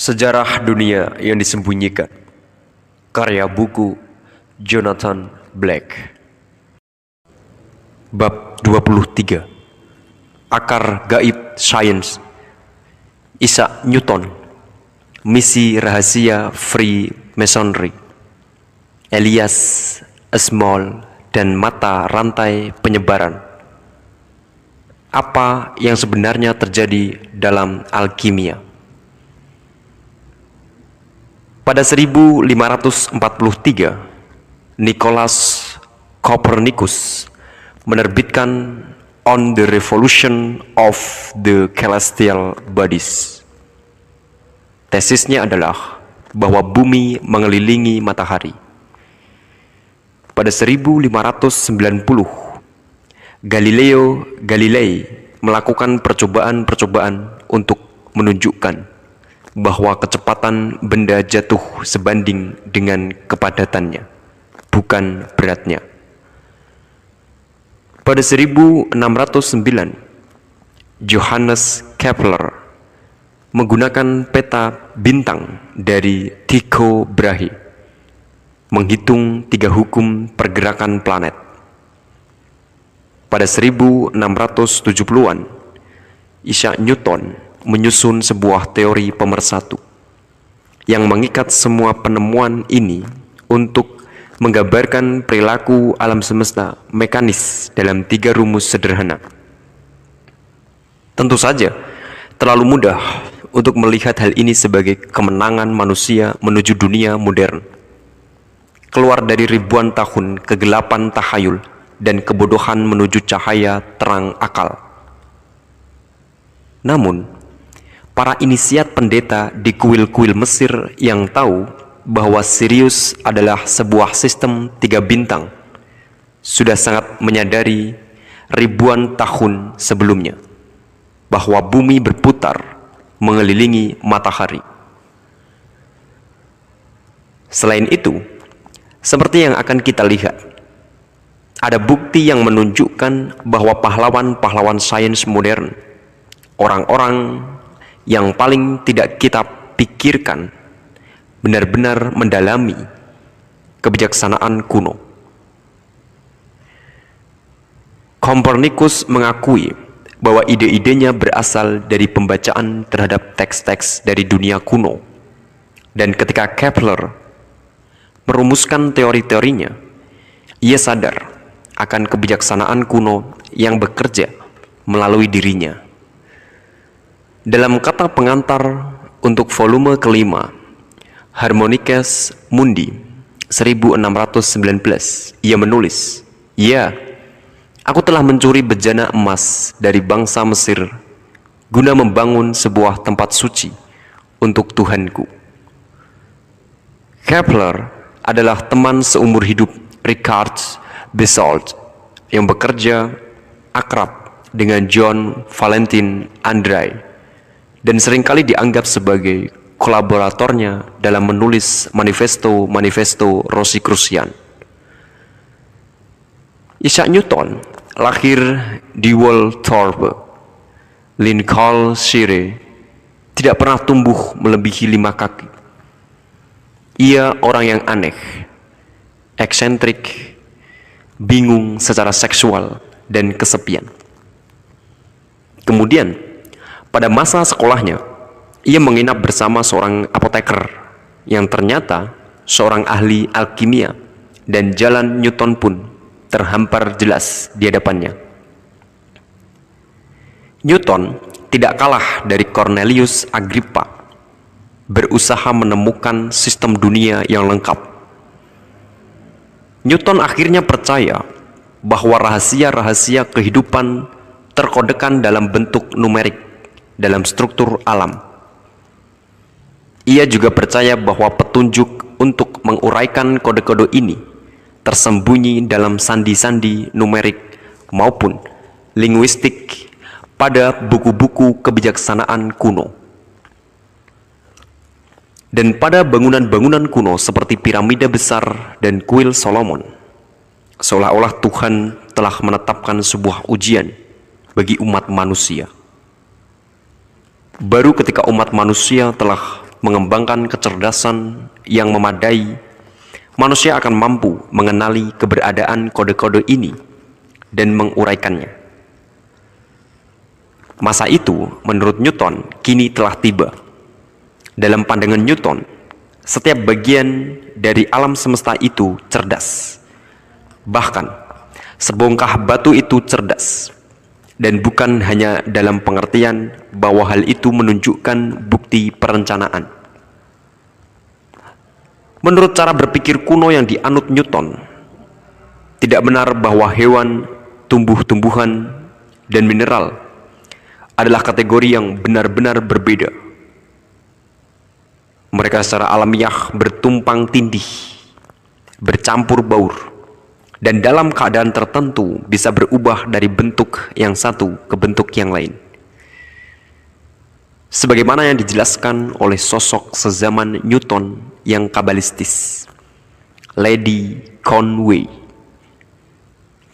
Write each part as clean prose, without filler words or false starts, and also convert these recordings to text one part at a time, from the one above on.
Sejarah Dunia yang Disembunyikan. Karya buku Jonathan Black. Bab 23. Akar Gaib Sains. Isaac Newton. Misi rahasia Freemasonry. Elias Small dan mata rantai penyebaran. Apa yang sebenarnya terjadi dalam alkimia? Pada 1543, Nicolaus Copernicus menerbitkan On the Revolution of the Celestial Bodies. Tesisnya adalah bahwa bumi mengelilingi matahari. Pada 1590, Galileo Galilei melakukan percobaan-percobaan untuk menunjukkan bahwa kecepatan benda jatuh sebanding dengan kepadatannya, bukan beratnya. Pada 1609, Johannes Kepler menggunakan peta bintang dari Tycho Brahe menghitung 3 hukum pergerakan planet. Pada 1670-an, Isaac Newton menyusun sebuah teori pemersatu yang mengikat semua penemuan ini untuk menggambarkan perilaku alam semesta mekanis dalam 3 rumus sederhana. Tentu saja, terlalu mudah untuk melihat hal ini sebagai kemenangan manusia menuju dunia modern, keluar dari ribuan tahun kegelapan tahayul dan kebodohan menuju cahaya terang akal. Namun, para inisiat pendeta di kuil-kuil Mesir yang tahu bahwa Sirius adalah sebuah sistem 3 bintang sudah sangat menyadari ribuan tahun sebelumnya bahwa bumi berputar mengelilingi matahari. Selain itu, seperti yang akan kita lihat, ada bukti yang menunjukkan bahwa pahlawan-pahlawan sains modern, orang-orang yang paling tidak kita pikirkan, benar-benar mendalami kebijaksanaan kuno. Copernicus mengakui bahwa ide-idenya berasal dari pembacaan terhadap teks-teks dari dunia kuno, dan ketika Kepler merumuskan teori-teorinya, ia sadar akan kebijaksanaan kuno yang bekerja melalui dirinya. Dalam kata pengantar untuk volume kelima, Harmonicas Mundi 1619, ia menulis, "Ya, aku telah mencuri bejana emas dari bangsa Mesir guna membangun sebuah tempat suci untuk Tuhanku." Kepler adalah teman seumur hidup Richard Besault yang bekerja akrab dengan John Valentin Andrei dan seringkali dianggap sebagai kolaboratornya dalam menulis manifesto Rosicrucian. Isaac Newton lahir di Woolthorpe, Lincolnshire, tidak pernah tumbuh melebihi 5 kaki. Ia orang yang aneh, eksentrik, bingung secara seksual, dan kesepian. Kemudian, pada masa sekolahnya, ia menginap bersama seorang apoteker yang ternyata seorang ahli alkimia, dan jalan Newton pun terhampar jelas di hadapannya. Newton tidak kalah dari Cornelius Agrippa, berusaha menemukan sistem dunia yang lengkap. Newton akhirnya percaya bahwa rahasia-rahasia kehidupan terkodekan dalam bentuk numerik dalam struktur alam. Ia juga percaya bahwa petunjuk untuk menguraikan kode-kode ini tersembunyi dalam sandi-sandi numerik maupun linguistik pada buku-buku kebijaksanaan kuno. Dan pada bangunan-bangunan kuno seperti piramida besar dan kuil Solomon, seolah-olah Tuhan telah menetapkan sebuah ujian bagi umat manusia. Baru ketika umat manusia telah mengembangkan kecerdasan yang memadai, manusia akan mampu mengenali keberadaan kode-kode ini dan menguraikannya. Masa itu, menurut Newton, kini telah tiba. Dalam pandangan Newton, setiap bagian dari alam semesta itu cerdas. Bahkan, sebongkah batu itu cerdas. Dan bukan hanya dalam pengertian bahwa hal itu menunjukkan bukti perencanaan. Menurut cara berpikir kuno yang dianut Newton, tidak benar bahwa hewan, tumbuh-tumbuhan, dan mineral adalah kategori yang benar-benar berbeda. Mereka secara alamiah bertumpang tindih, bercampur baur, dan dalam keadaan tertentu bisa berubah dari bentuk yang satu ke bentuk yang lain. Sebagaimana yang dijelaskan oleh sosok sezaman Newton yang kabalistis, Lady Conway.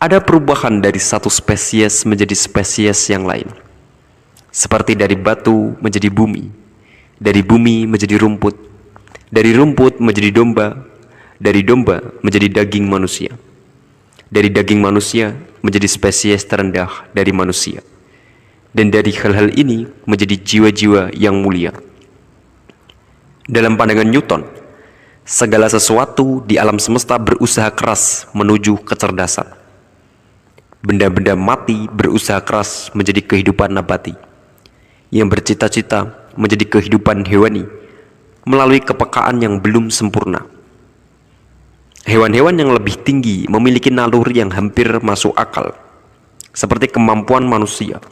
Ada perubahan dari satu spesies menjadi spesies yang lain. Seperti dari batu menjadi bumi, dari bumi menjadi rumput, dari rumput menjadi domba, dari domba menjadi daging manusia, dari daging manusia menjadi spesies terendah dari manusia, dan dari hal-hal ini menjadi jiwa-jiwa yang mulia. Dalam pandangan Newton, segala sesuatu di alam semesta berusaha keras menuju kecerdasan. Benda-benda mati berusaha keras menjadi kehidupan nabati, yang bercita-cita menjadi kehidupan hewani melalui kepekaan yang belum sempurna. Hewan-hewan yang lebih tinggi memiliki naluri yang hampir masuk akal, seperti kemampuan manusia.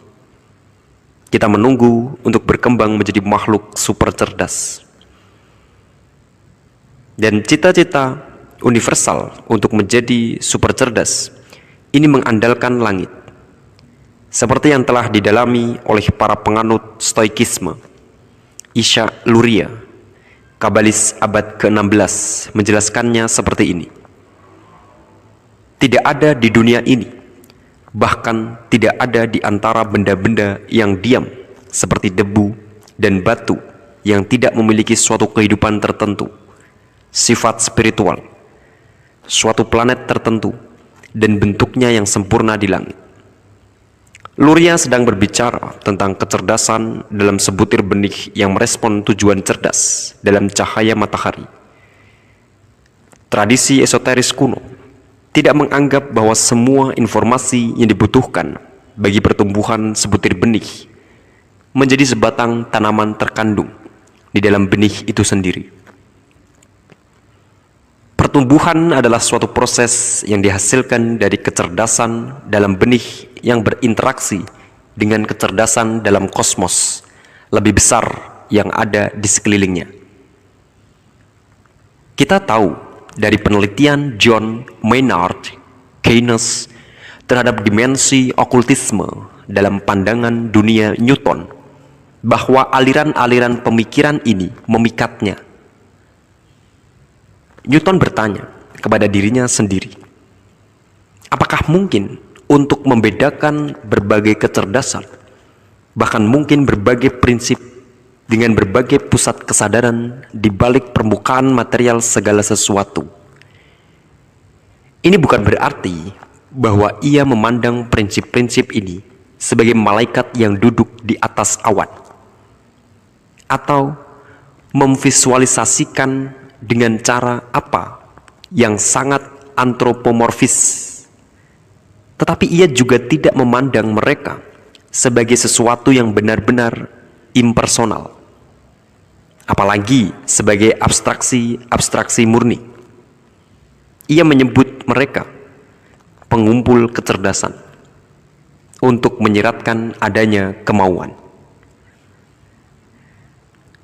Kita menunggu untuk berkembang menjadi makhluk super cerdas. Dan cita-cita universal untuk menjadi super cerdas ini mengandalkan langit, seperti yang telah didalami oleh para penganut stoikisme. Isha Luria, kabalis abad ke-16, menjelaskannya seperti ini. Tidak ada di dunia ini, bahkan tidak ada di antara benda-benda yang diam seperti debu dan batu yang tidak memiliki suatu kehidupan tertentu, sifat spiritual, suatu planet tertentu, dan bentuknya yang sempurna di langit. Luria sedang berbicara tentang kecerdasan dalam sebutir benih yang merespon tujuan cerdas dalam cahaya matahari. Tradisi esoteris kuno tidak menganggap bahwa semua informasi yang dibutuhkan bagi pertumbuhan sebutir benih menjadi sebatang tanaman terkandung di dalam benih itu sendiri. Pertumbuhan adalah suatu proses yang dihasilkan dari kecerdasan dalam benih yang berinteraksi dengan kecerdasan dalam kosmos lebih besar yang ada di sekelilingnya. Kita tahu dari penelitian John Maynard Keynes terhadap dimensi okultisme dalam pandangan dunia Newton bahwa aliran-aliran pemikiran ini memikatnya. Newton bertanya kepada dirinya sendiri, apakah mungkin untuk membedakan berbagai kecerdasan, bahkan mungkin berbagai prinsip dengan berbagai pusat kesadaran di balik permukaan material segala sesuatu? Ini bukan berarti bahwa ia memandang prinsip-prinsip ini sebagai malaikat yang duduk di atas awan, atau memvisualisasikan dengan cara apa yang sangat antropomorfis. Tetapi ia juga tidak memandang mereka sebagai sesuatu yang benar-benar impersonal, apalagi sebagai abstraksi murni. Ia menyebut mereka pengumpul kecerdasan untuk menyiratkan adanya kemauan.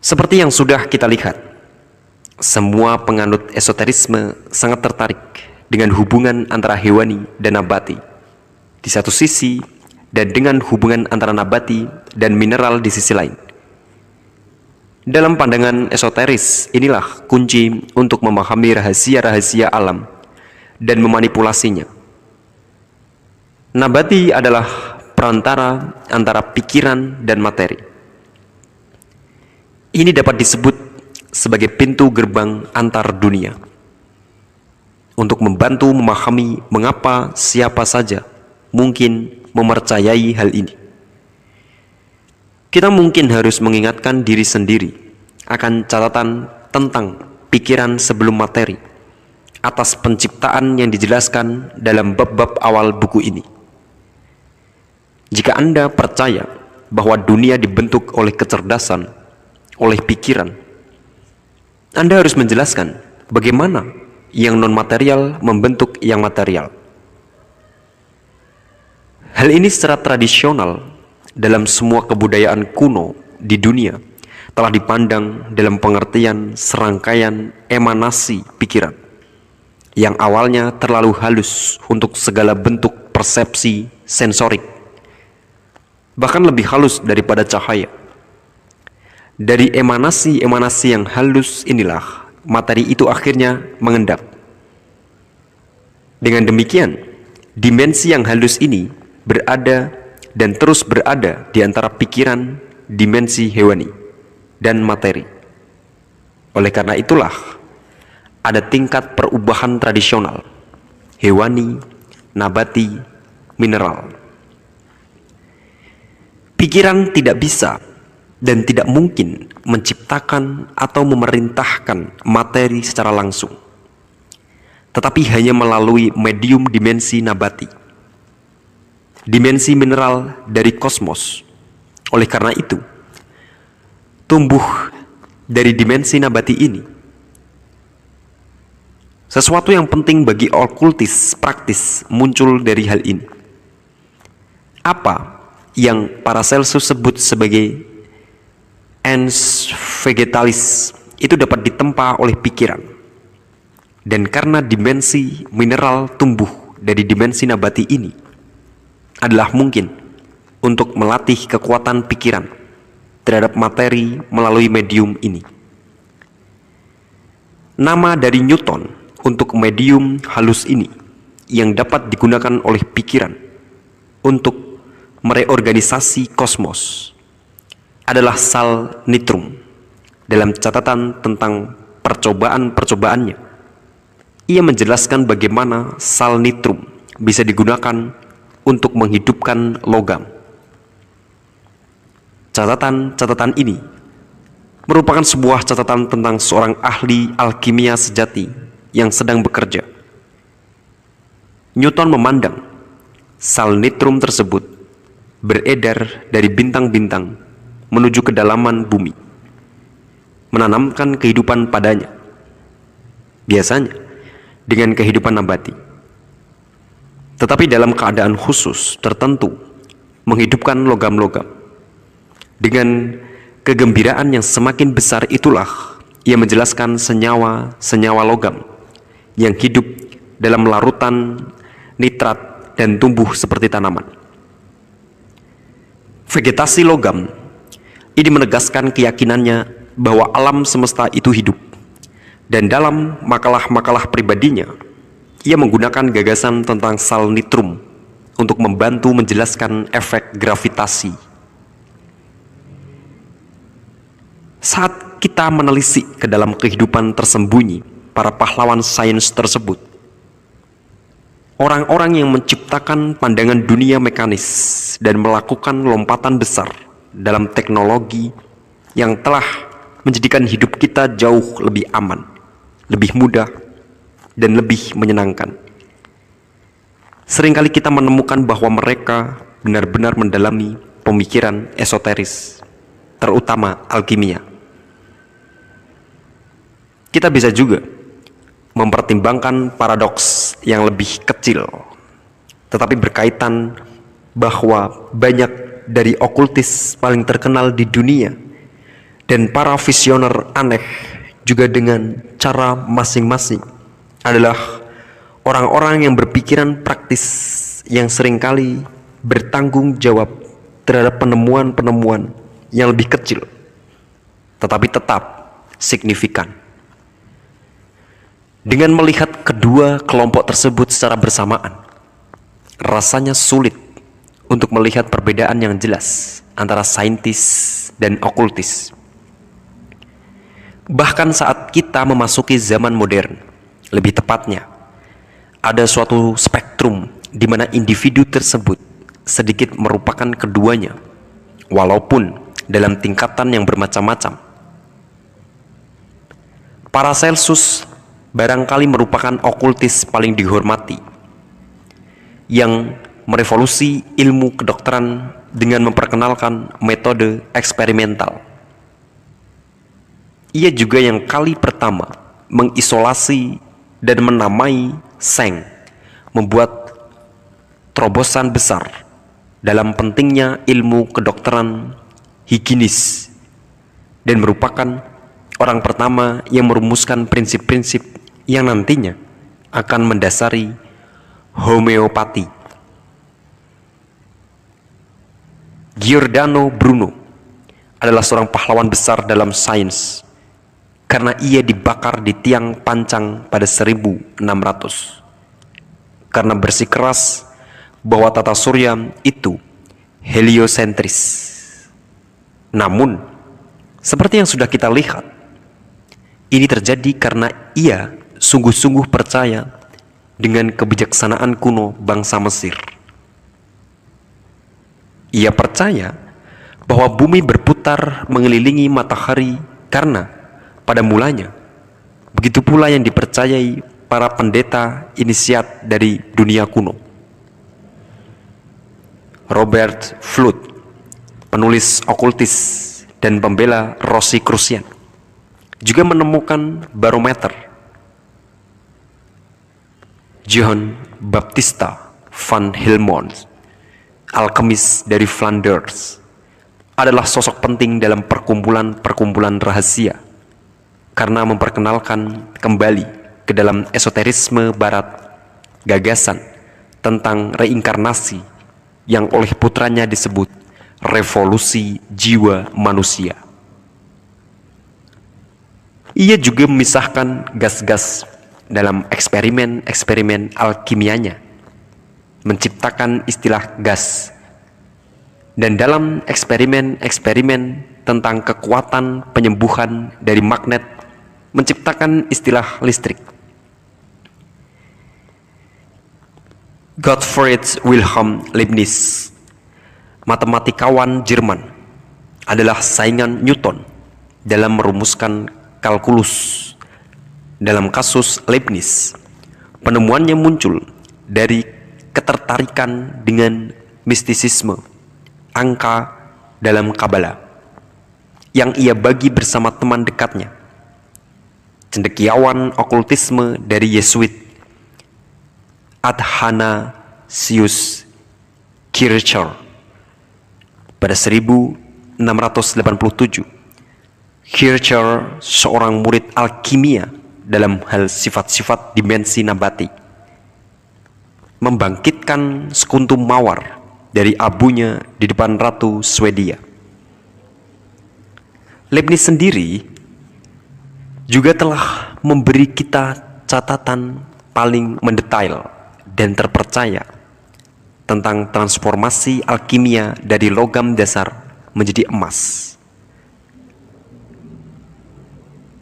Seperti yang sudah kita lihat, semua penganut esoterisme sangat tertarik dengan hubungan antara hewani dan nabati di satu sisi, dan dengan hubungan antara nabati dan mineral di sisi lain. Dalam pandangan esoteris, inilah kunci untuk memahami rahasia-rahasia alam dan memanipulasinya. Nabati adalah perantara antara pikiran dan materi. Ini dapat disebut sebagai pintu gerbang antar dunia, untuk membantu memahami mengapa siapa saja mungkin mempercayai hal ini. Kita mungkin harus mengingatkan diri sendiri akan catatan tentang pikiran sebelum materi atas penciptaan yang dijelaskan dalam bab-bab awal buku ini. Jika Anda percaya bahwa dunia dibentuk oleh kecerdasan, oleh pikiran, Anda harus menjelaskan bagaimana yang non-material membentuk yang material. Hal ini secara tradisional dalam semua kebudayaan kuno di dunia telah dipandang dalam pengertian serangkaian emanasi pikiran yang awalnya terlalu halus untuk segala bentuk persepsi sensorik, bahkan lebih halus daripada cahaya. Dari emanasi-emanasi yang halus inilah materi itu akhirnya mengendap. Dengan demikian, dimensi yang halus ini berada dan terus berada di antara pikiran, dimensi hewani, dan materi. Oleh karena itulah, ada tingkat perubahan tradisional, hewani, nabati, mineral. Pikiran tidak bisa dan tidak mungkin menciptakan atau memerintahkan materi secara langsung, tetapi hanya melalui medium dimensi nabati, dimensi mineral dari kosmos. Oleh karena itu, tumbuh dari dimensi nabati ini sesuatu yang penting bagi okultis praktis muncul dari hal ini. Apa yang Paracelsus sebut sebagai ens vegetalis itu dapat ditempa oleh pikiran, dan karena dimensi mineral tumbuh dari dimensi nabati ini, adalah mungkin untuk melatih kekuatan pikiran terhadap materi melalui medium ini. Nama dari Newton untuk medium halus ini yang dapat digunakan oleh pikiran untuk mereorganisasi kosmos adalah sal nitrum. Dalam catatan tentang percobaan-percobaannya, ia menjelaskan bagaimana sal nitrum bisa digunakan untuk menghidupkan logam. Catatan-catatan ini merupakan sebuah catatan tentang seorang ahli alkimia sejati yang sedang bekerja. Newton memandang sal nitrum tersebut beredar dari bintang-bintang menuju kedalaman bumi, menanamkan kehidupan padanya, biasanya dengan kehidupan nabati, tetapi dalam keadaan khusus tertentu menghidupkan logam-logam. Dengan kegembiraan yang semakin besar itulah ia menjelaskan senyawa-senyawa logam yang hidup dalam larutan nitrat dan tumbuh seperti tanaman. Vegetasi logam ini menegaskan keyakinannya bahwa alam semesta itu hidup, dan dalam makalah-makalah pribadinya ia menggunakan gagasan tentang sal nitrum untuk membantu menjelaskan efek gravitasi. Saat kita menelisik ke dalam kehidupan tersembunyi para pahlawan sains tersebut, orang-orang yang menciptakan pandangan dunia mekanis dan melakukan lompatan besar dalam teknologi yang telah menjadikan hidup kita jauh lebih aman, lebih mudah, dan lebih menyenangkan. Seringkali kita menemukan bahwa mereka benar-benar mendalami pemikiran esoteris, terutama alkimia. Kita bisa juga mempertimbangkan paradoks yang lebih kecil, tetapi berkaitan bahwa banyak dari okultis paling terkenal di dunia dan para visioner aneh juga dengan cara masing-masing adalah orang-orang yang berpikiran praktis yang seringkali bertanggung jawab terhadap penemuan-penemuan yang lebih kecil tetapi tetap signifikan. Dengan melihat kedua kelompok tersebut secara bersamaan, rasanya sulit untuk melihat perbedaan yang jelas antara saintis dan okultis. Bahkan saat kita memasuki zaman modern, lebih tepatnya, ada suatu spektrum di mana individu tersebut sedikit merupakan keduanya, walaupun dalam tingkatan yang bermacam-macam. Paracelsus barangkali merupakan okultis paling dihormati, yang merevolusi ilmu kedokteran dengan memperkenalkan metode eksperimental. Ia juga yang kali pertama mengisolasi dan menamai seng, membuat terobosan besar dalam pentingnya ilmu kedokteran higienis, dan merupakan orang pertama yang merumuskan prinsip-prinsip yang nantinya akan mendasari homeopati. Giordano Bruno adalah seorang pahlawan besar dalam sains karena ia dibakar di tiang pancang pada 1600 karena bersikeras bahwa tata surya itu heliosentris. Namun, seperti yang sudah kita lihat, ini terjadi karena ia sungguh-sungguh percaya dengan kebijaksanaan kuno bangsa Mesir. Ia percaya bahwa bumi berputar mengelilingi matahari karena pada mulanya, begitu pula yang dipercayai para pendeta inisiat dari dunia kuno. Robert Fludd, penulis okultis dan pembela Rosicrucian, juga menemukan barometer. Johann Baptista van Helmont, alkemis dari Flanders, adalah sosok penting dalam perkumpulan-perkumpulan rahasia karena memperkenalkan kembali ke dalam esoterisme barat gagasan tentang reinkarnasi yang oleh putranya disebut revolusi jiwa manusia. Ia juga memisahkan gas-gas dalam eksperimen-eksperimen alkimianya, menciptakan istilah gas, dan dalam eksperimen-eksperimen tentang kekuatan penyembuhan dari magnet menciptakan istilah listrik. Gottfried Wilhelm Leibniz, matematikawan Jerman, adalah saingan Newton dalam merumuskan kalkulus. Dalam kasus Leibniz, penemuannya muncul dari ketertarikan dengan mistisisme, angka dalam Kabbalah, yang ia bagi bersama teman dekatnya, cendekiawan okultisme dari Yesuit Athanasius Kircher. Pada 1687, Kircher, seorang murid alkimia dalam hal sifat-sifat dimensi nabati, membangkitkan sekuntum mawar dari abunya di depan Ratu Swedia. Leibniz sendiri juga telah memberi kita catatan paling mendetail dan terpercaya tentang transformasi alkimia dari logam dasar menjadi emas.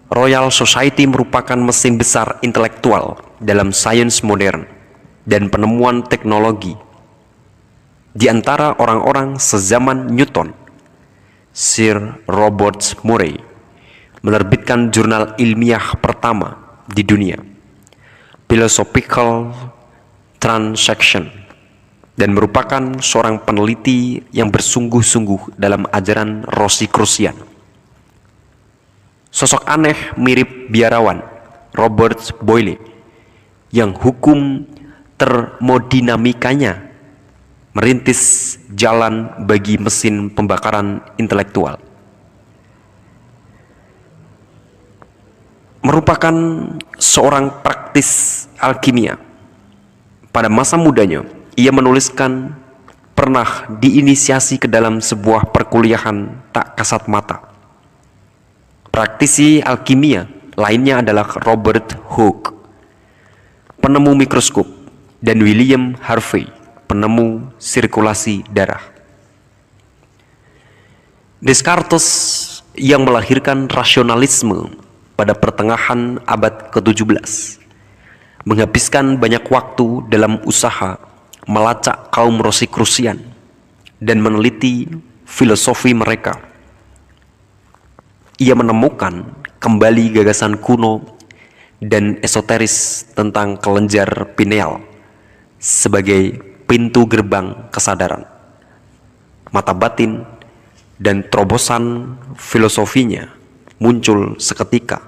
Royal Society merupakan mesin besar intelektual dalam sains modern dan penemuan teknologi. Di antara orang-orang sezaman Newton, Sir Robert Murray menerbitkan jurnal ilmiah pertama di dunia, Philosophical Transaction, dan merupakan seorang peneliti yang bersungguh-sungguh dalam ajaran Rosicrucian. Sosok aneh mirip biarawan Robert Boyle, yang hukum termodinamikanya merintis jalan bagi mesin pembakaran intelektual. Merupakan seorang praktis alkimia. Pada masa mudanya, ia menuliskan pernah diinisiasi ke dalam sebuah perkuliahan tak kasat mata. Praktisi alkimia lainnya adalah Robert Hooke, penemu mikroskop, dan William Harvey, penemu sirkulasi darah. Descartes yang melahirkan rasionalisme pada pertengahan abad ke-17, menghabiskan banyak waktu dalam usaha melacak kaum Rosicrucian dan meneliti filosofi mereka. Ia menemukan kembali gagasan kuno dan esoteris tentang kelenjar pineal sebagai pintu gerbang kesadaran, mata batin, dan terobosan filosofinya muncul seketika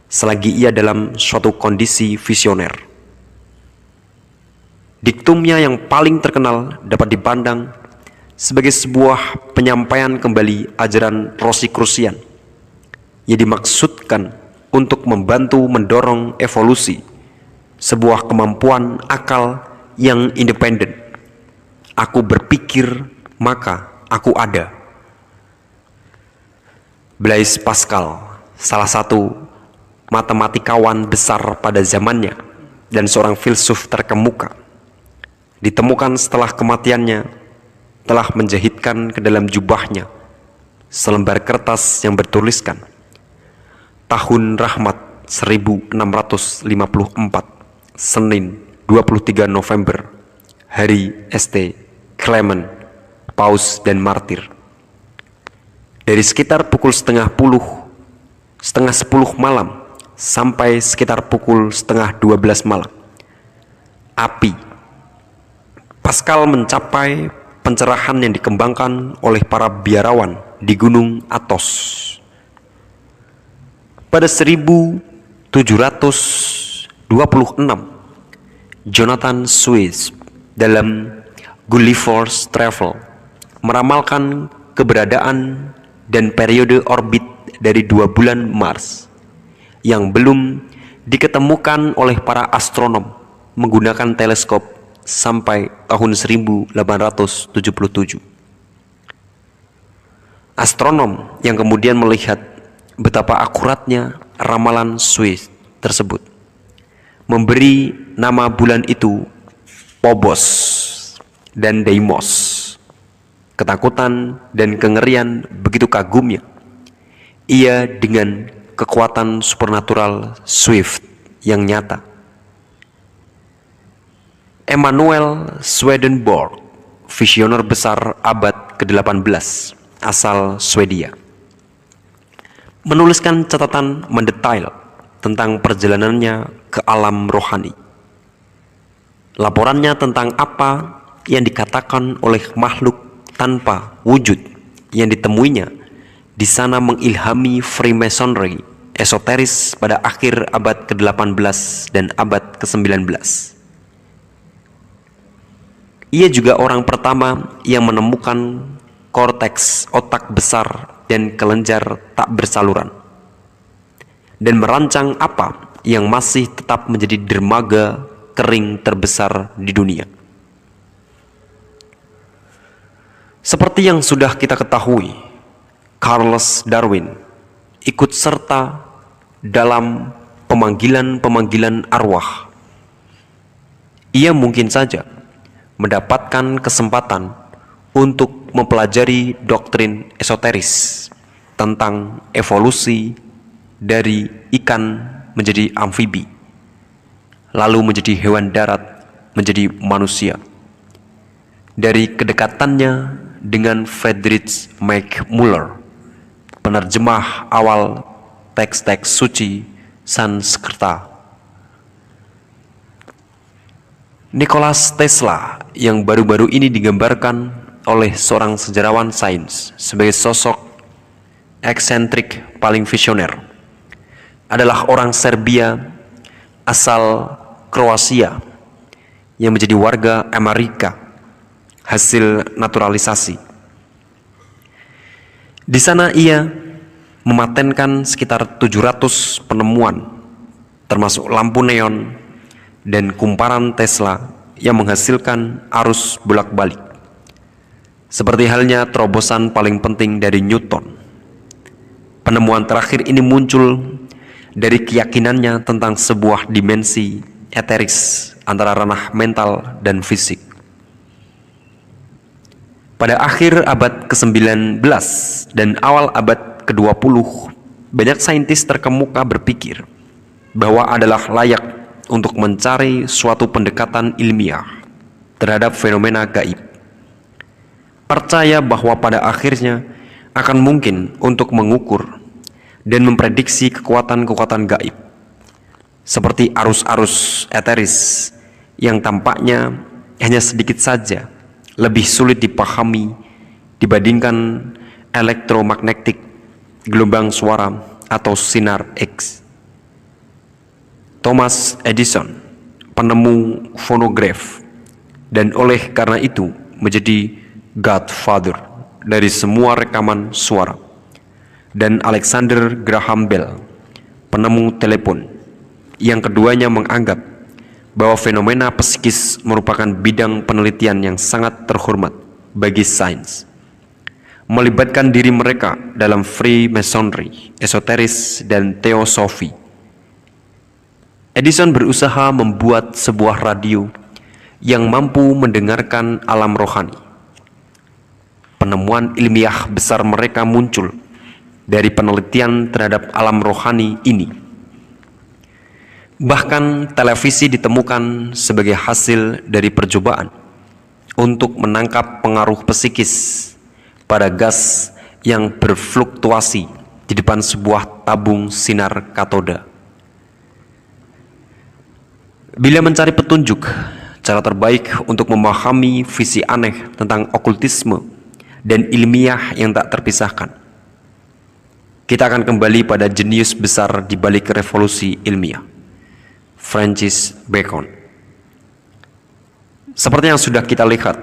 selagi ia dalam suatu kondisi visioner. Diktumnya yang paling terkenal dapat dipandang sebagai sebuah penyampaian kembali ajaran Rosicrucian yang dimaksudkan untuk membantu mendorong evolusi sebuah kemampuan akal yang independen. Aku berpikir, maka aku ada. Blaise Pascal, salah satu matematikawan besar pada zamannya dan seorang filsuf terkemuka, ditemukan setelah kematiannya telah menjahitkan ke dalam jubahnya selembar kertas yang bertuliskan Tahun Rahmat 1654, Senin 23 November, hari St. Clement, Paus dan Martir. Dari sekitar pukul setengah 10 malam sampai sekitar pukul setengah 12 malam, api Pascal mencapai pencerahan yang dikembangkan oleh para biarawan di Gunung Athos. Pada 1726, Jonathan Swift dalam Gulliver's Travel meramalkan keberadaan dan periode orbit dari 2 bulan Mars yang belum diketemukan oleh para astronom menggunakan teleskop sampai tahun 1877. Astronom yang kemudian melihat betapa akuratnya ramalan Swift tersebut memberi nama bulan itu Phobos dan Deimos. Ketakutan dan kengerian begitu kagumnya ia dengan kekuatan supernatural Swift yang nyata. Emanuel Swedenborg, visioner besar abad ke-18 asal Swedia, menuliskan catatan mendetail tentang perjalanannya ke alam rohani. Laporannya tentang apa yang dikatakan oleh makhluk tanpa wujud yang ditemuinya di sana mengilhami Freemasonry esoteris pada akhir abad ke-18 dan abad ke-19. Ia juga orang pertama yang menemukan korteks otak besar dan kelenjar tak bersaluran, dan merancang apa yang masih tetap menjadi dermaga kering terbesar di dunia. Seperti yang sudah kita ketahui, Charles Darwin ikut serta dalam pemanggilan-pemanggilan arwah. Ia mungkin saja mendapatkan kesempatan untuk mempelajari doktrin esoteris tentang evolusi dari ikan menjadi amfibi, lalu menjadi hewan darat, menjadi manusia. Dari kedekatannya dengan Friedrich Müller, penerjemah awal teks-teks suci Sanskerta. Nikola Tesla yang baru-baru ini digambarkan oleh seorang sejarawan sains sebagai sosok eksentrik paling visioner adalah orang Serbia asal Kroasia yang menjadi warga Amerika hasil naturalisasi. Di sana ia mematenkan sekitar 700 penemuan termasuk lampu neon dan kumparan Tesla yang menghasilkan arus bolak-balik. Seperti halnya terobosan paling penting dari Newton. Penemuan terakhir ini muncul dari keyakinannya tentang sebuah dimensi eteris antara ranah mental dan fisik. Pada akhir abad ke-19 dan awal abad ke-20, banyak saintis terkemuka berpikir bahwa adalah layak untuk mencari suatu pendekatan ilmiah terhadap fenomena gaib. Percaya bahwa pada akhirnya akan mungkin untuk mengukur dan memprediksi kekuatan-kekuatan gaib, seperti arus-arus eteris yang tampaknya hanya sedikit saja lebih sulit dipahami dibandingkan elektromagnetik, gelombang suara, atau sinar X. Thomas Edison, penemu fonograf, dan oleh karena itu menjadi godfather dari semua rekaman suara, dan Alexander Graham Bell, penemu telepon, yang keduanya menganggap bahwa fenomena psikis merupakan bidang penelitian yang sangat terhormat bagi sains, melibatkan diri mereka dalam Freemasonry, esoteris, dan teosofi. Edison berusaha membuat sebuah radio yang mampu mendengarkan alam rohani. Penemuan ilmiah besar mereka muncul dari penelitian terhadap alam rohani ini. Bahkan televisi ditemukan sebagai hasil dari percobaan untuk menangkap pengaruh psikis pada gas yang berfluktuasi di depan sebuah tabung sinar katoda. Bila mencari petunjuk cara terbaik untuk memahami visi aneh tentang okultisme dan ilmiah yang tak terpisahkan, kita akan kembali pada jenius besar di balik revolusi ilmiah, Francis Bacon. Seperti yang sudah kita lihat,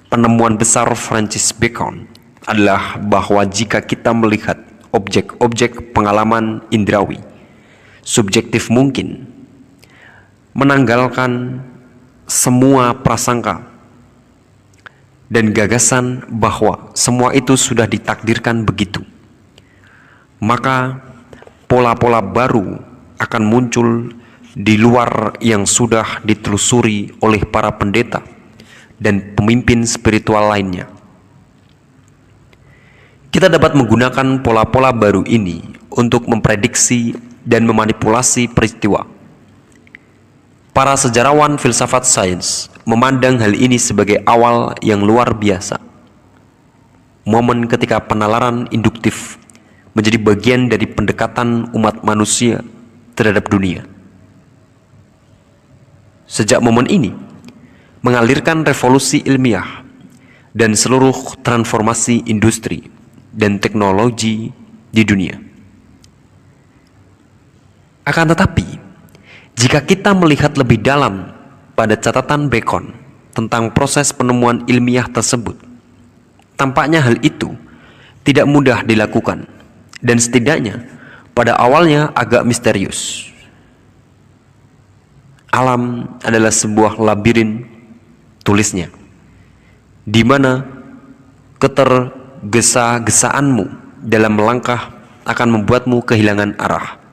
penemuan besar Francis Bacon adalah bahwa jika kita melihat objek-objek pengalaman indrawi subjektif mungkin, menanggalkan semua prasangka dan gagasan bahwa semua itu sudah ditakdirkan begitu, maka pola-pola baru akan muncul di luar yang sudah ditelusuri oleh para pendeta dan pemimpin spiritual lainnya. Kita dapat menggunakan pola-pola baru ini untuk memprediksi dan memanipulasi peristiwa. Para sejarawan filsafat sains memandang hal ini sebagai awal yang luar biasa. Momen ketika penalaran induktif menjadi bagian dari pendekatan umat manusia terhadap dunia. Sejak momen ini, mengalirkan revolusi ilmiah dan seluruh transformasi industri dan teknologi di dunia. Akan tetapi, jika kita melihat lebih dalam pada catatan Bacon tentang proses penemuan ilmiah tersebut, tampaknya hal itu tidak mudah dilakukan dan setidaknya pada awalnya agak misterius. Alam adalah sebuah labirin, tulisnya, di mana ketergesa-gesaanmu dalam melangkah akan membuatmu kehilangan arah.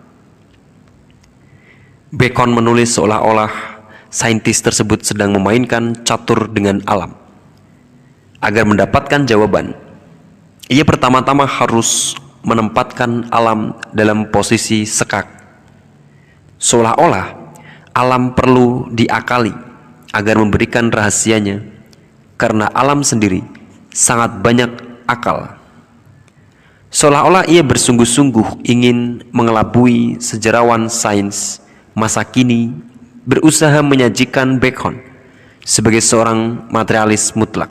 Bacon menulis seolah-olah saintis tersebut sedang memainkan catur dengan alam. Agar mendapatkan jawaban, ia pertama-tama harus menempatkan alam dalam posisi sekak. Seolah-olah alam perlu diakali agar memberikan rahasianya, karena alam sendiri sangat banyak akal. Seolah-olah ia bersungguh-sungguh ingin mengelabui sejarawan sains masa kini berusaha menyajikan Bacon sebagai seorang materialis mutlak.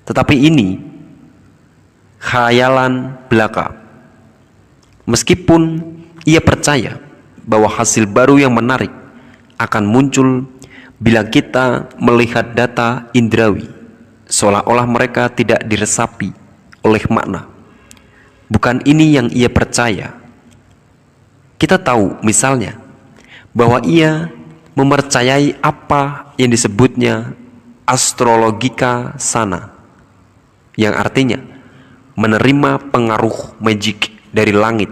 Tetapi ini khayalan belaka. Meskipun ia percaya bahwa hasil baru yang menarik akan muncul bila kita melihat data indrawi, seolah-olah mereka tidak diresapi oleh makna. Bukan ini yang ia percaya. Kita tahu misalnya bahwa ia mempercayai apa yang disebutnya astrologika sana, yang artinya menerima pengaruh magic dari langit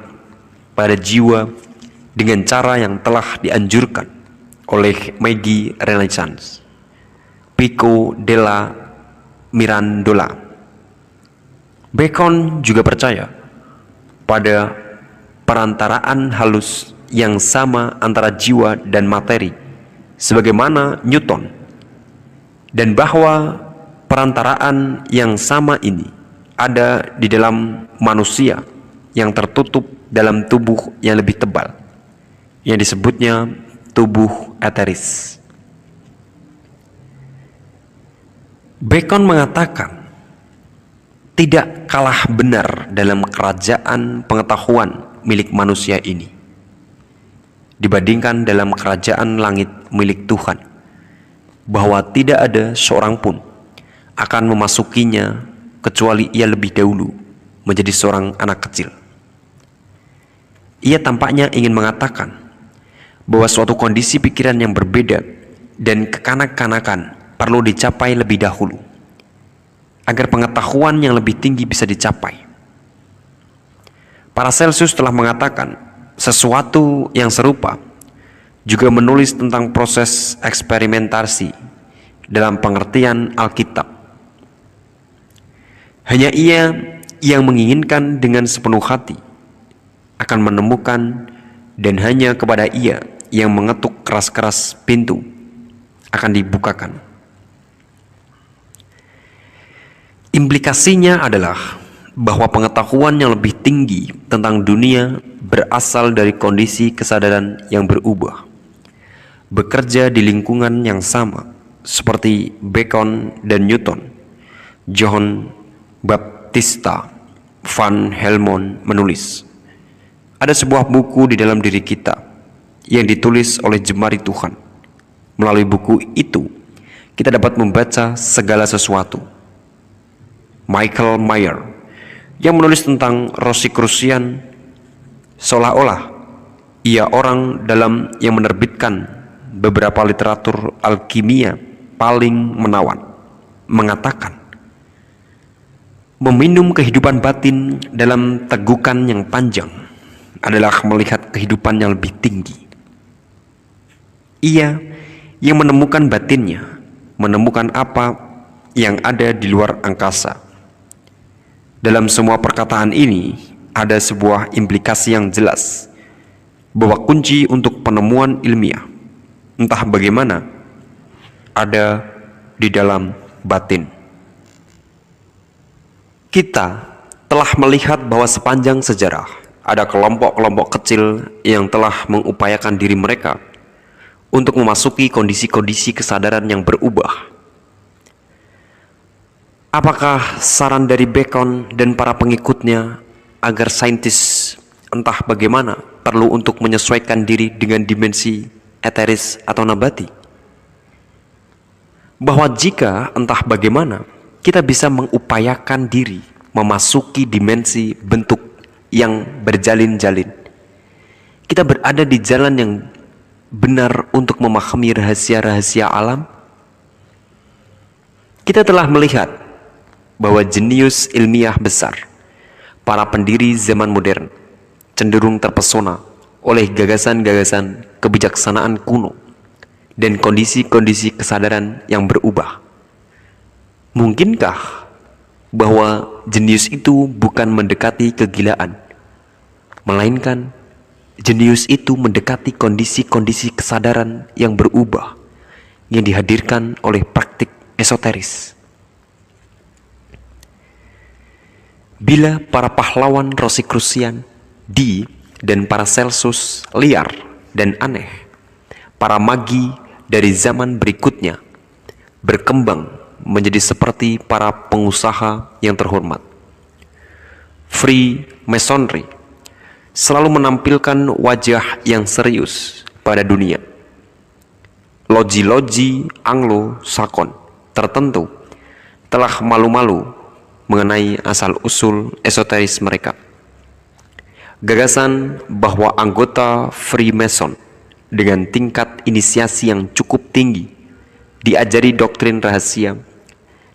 pada jiwa dengan cara yang telah dianjurkan oleh magi Renaissance, Pico della Mirandola. Bacon juga percaya pada perantaraan halus yang sama antara jiwa dan materi, sebagaimana Newton, dan bahwa perantaraan yang sama ini ada di dalam manusia yang tertutup dalam tubuh yang lebih tebal, yang disebutnya tubuh eteris. Bacon mengatakan tidak kalah benar dalam kerajaan pengetahuan milik manusia ini dibandingkan dalam kerajaan langit milik Tuhan, bahwa tidak ada seorang pun akan memasukinya kecuali ia lebih dahulu menjadi seorang anak kecil. Ia tampaknya ingin mengatakan bahwa suatu kondisi pikiran yang berbeda dan kekanak-kanakan perlu dicapai lebih dahulu agar pengetahuan yang lebih tinggi bisa dicapai. Paracelsus telah mengatakan sesuatu yang serupa, juga menulis tentang proses eksperimentasi dalam pengertian Alkitab. Hanya ia yang menginginkan dengan sepenuh hati akan menemukan, dan hanya kepada ia yang mengetuk keras-keras pintu akan dibukakan. Implikasinya adalah bahwa pengetahuan yang lebih tinggi tentang dunia berasal dari kondisi kesadaran yang berubah, bekerja di lingkungan yang sama seperti Bacon dan Newton. John Baptista van Helmont menulis, ada sebuah buku di dalam diri kita yang ditulis oleh jemari Tuhan. Melalui buku itu kita dapat membaca segala sesuatu. Michael Mayer yang menulis tentang Rosicrucian, seolah-olah ia orang dalam yang menerbitkan beberapa literatur alkimia paling menawan, mengatakan meminum kehidupan batin dalam tegukan yang panjang adalah melihat kehidupan yang lebih tinggi. Ia yang menemukan batinnya, menemukan apa yang ada di luar angkasa. Dalam semua perkataan ini ada sebuah implikasi yang jelas bahwa kunci untuk penemuan ilmiah, entah bagaimana, ada di dalam batin. Kita telah melihat bahwa sepanjang sejarah ada kelompok-kelompok kecil yang telah mengupayakan diri mereka untuk memasuki kondisi-kondisi kesadaran yang berubah. Apakah saran dari Bacon dan para pengikutnya agar saintis entah bagaimana perlu untuk menyesuaikan diri dengan dimensi eteris atau nabati? Bahwa jika entah bagaimana kita bisa mengupayakan diri memasuki dimensi bentuk yang berjalin-jalin, kita berada di jalan yang benar untuk memahami rahasia-rahasia alam. Kita telah melihat bahwa jenius ilmiah besar, para pendiri zaman modern, cenderung terpesona oleh gagasan-gagasan kebijaksanaan kuno dan kondisi-kondisi kesadaran yang berubah. Mungkinkah bahwa jenius itu bukan mendekati kegilaan, melainkan jenius itu mendekati kondisi-kondisi kesadaran yang berubah yang dihadirkan oleh praktik esoteris? Bila para pahlawan Rosicrucian, Dee dan Paracelsus liar dan aneh, para magi dari zaman berikutnya berkembang menjadi seperti para pengusaha yang terhormat. Freemasonry selalu menampilkan wajah yang serius pada dunia. Loji-loji Anglo-Sakon tertentu telah malu-malu mengenai asal-usul esoteris mereka. Gagasan bahwa anggota Freemason dengan tingkat inisiasi yang cukup tinggi diajari doktrin rahasia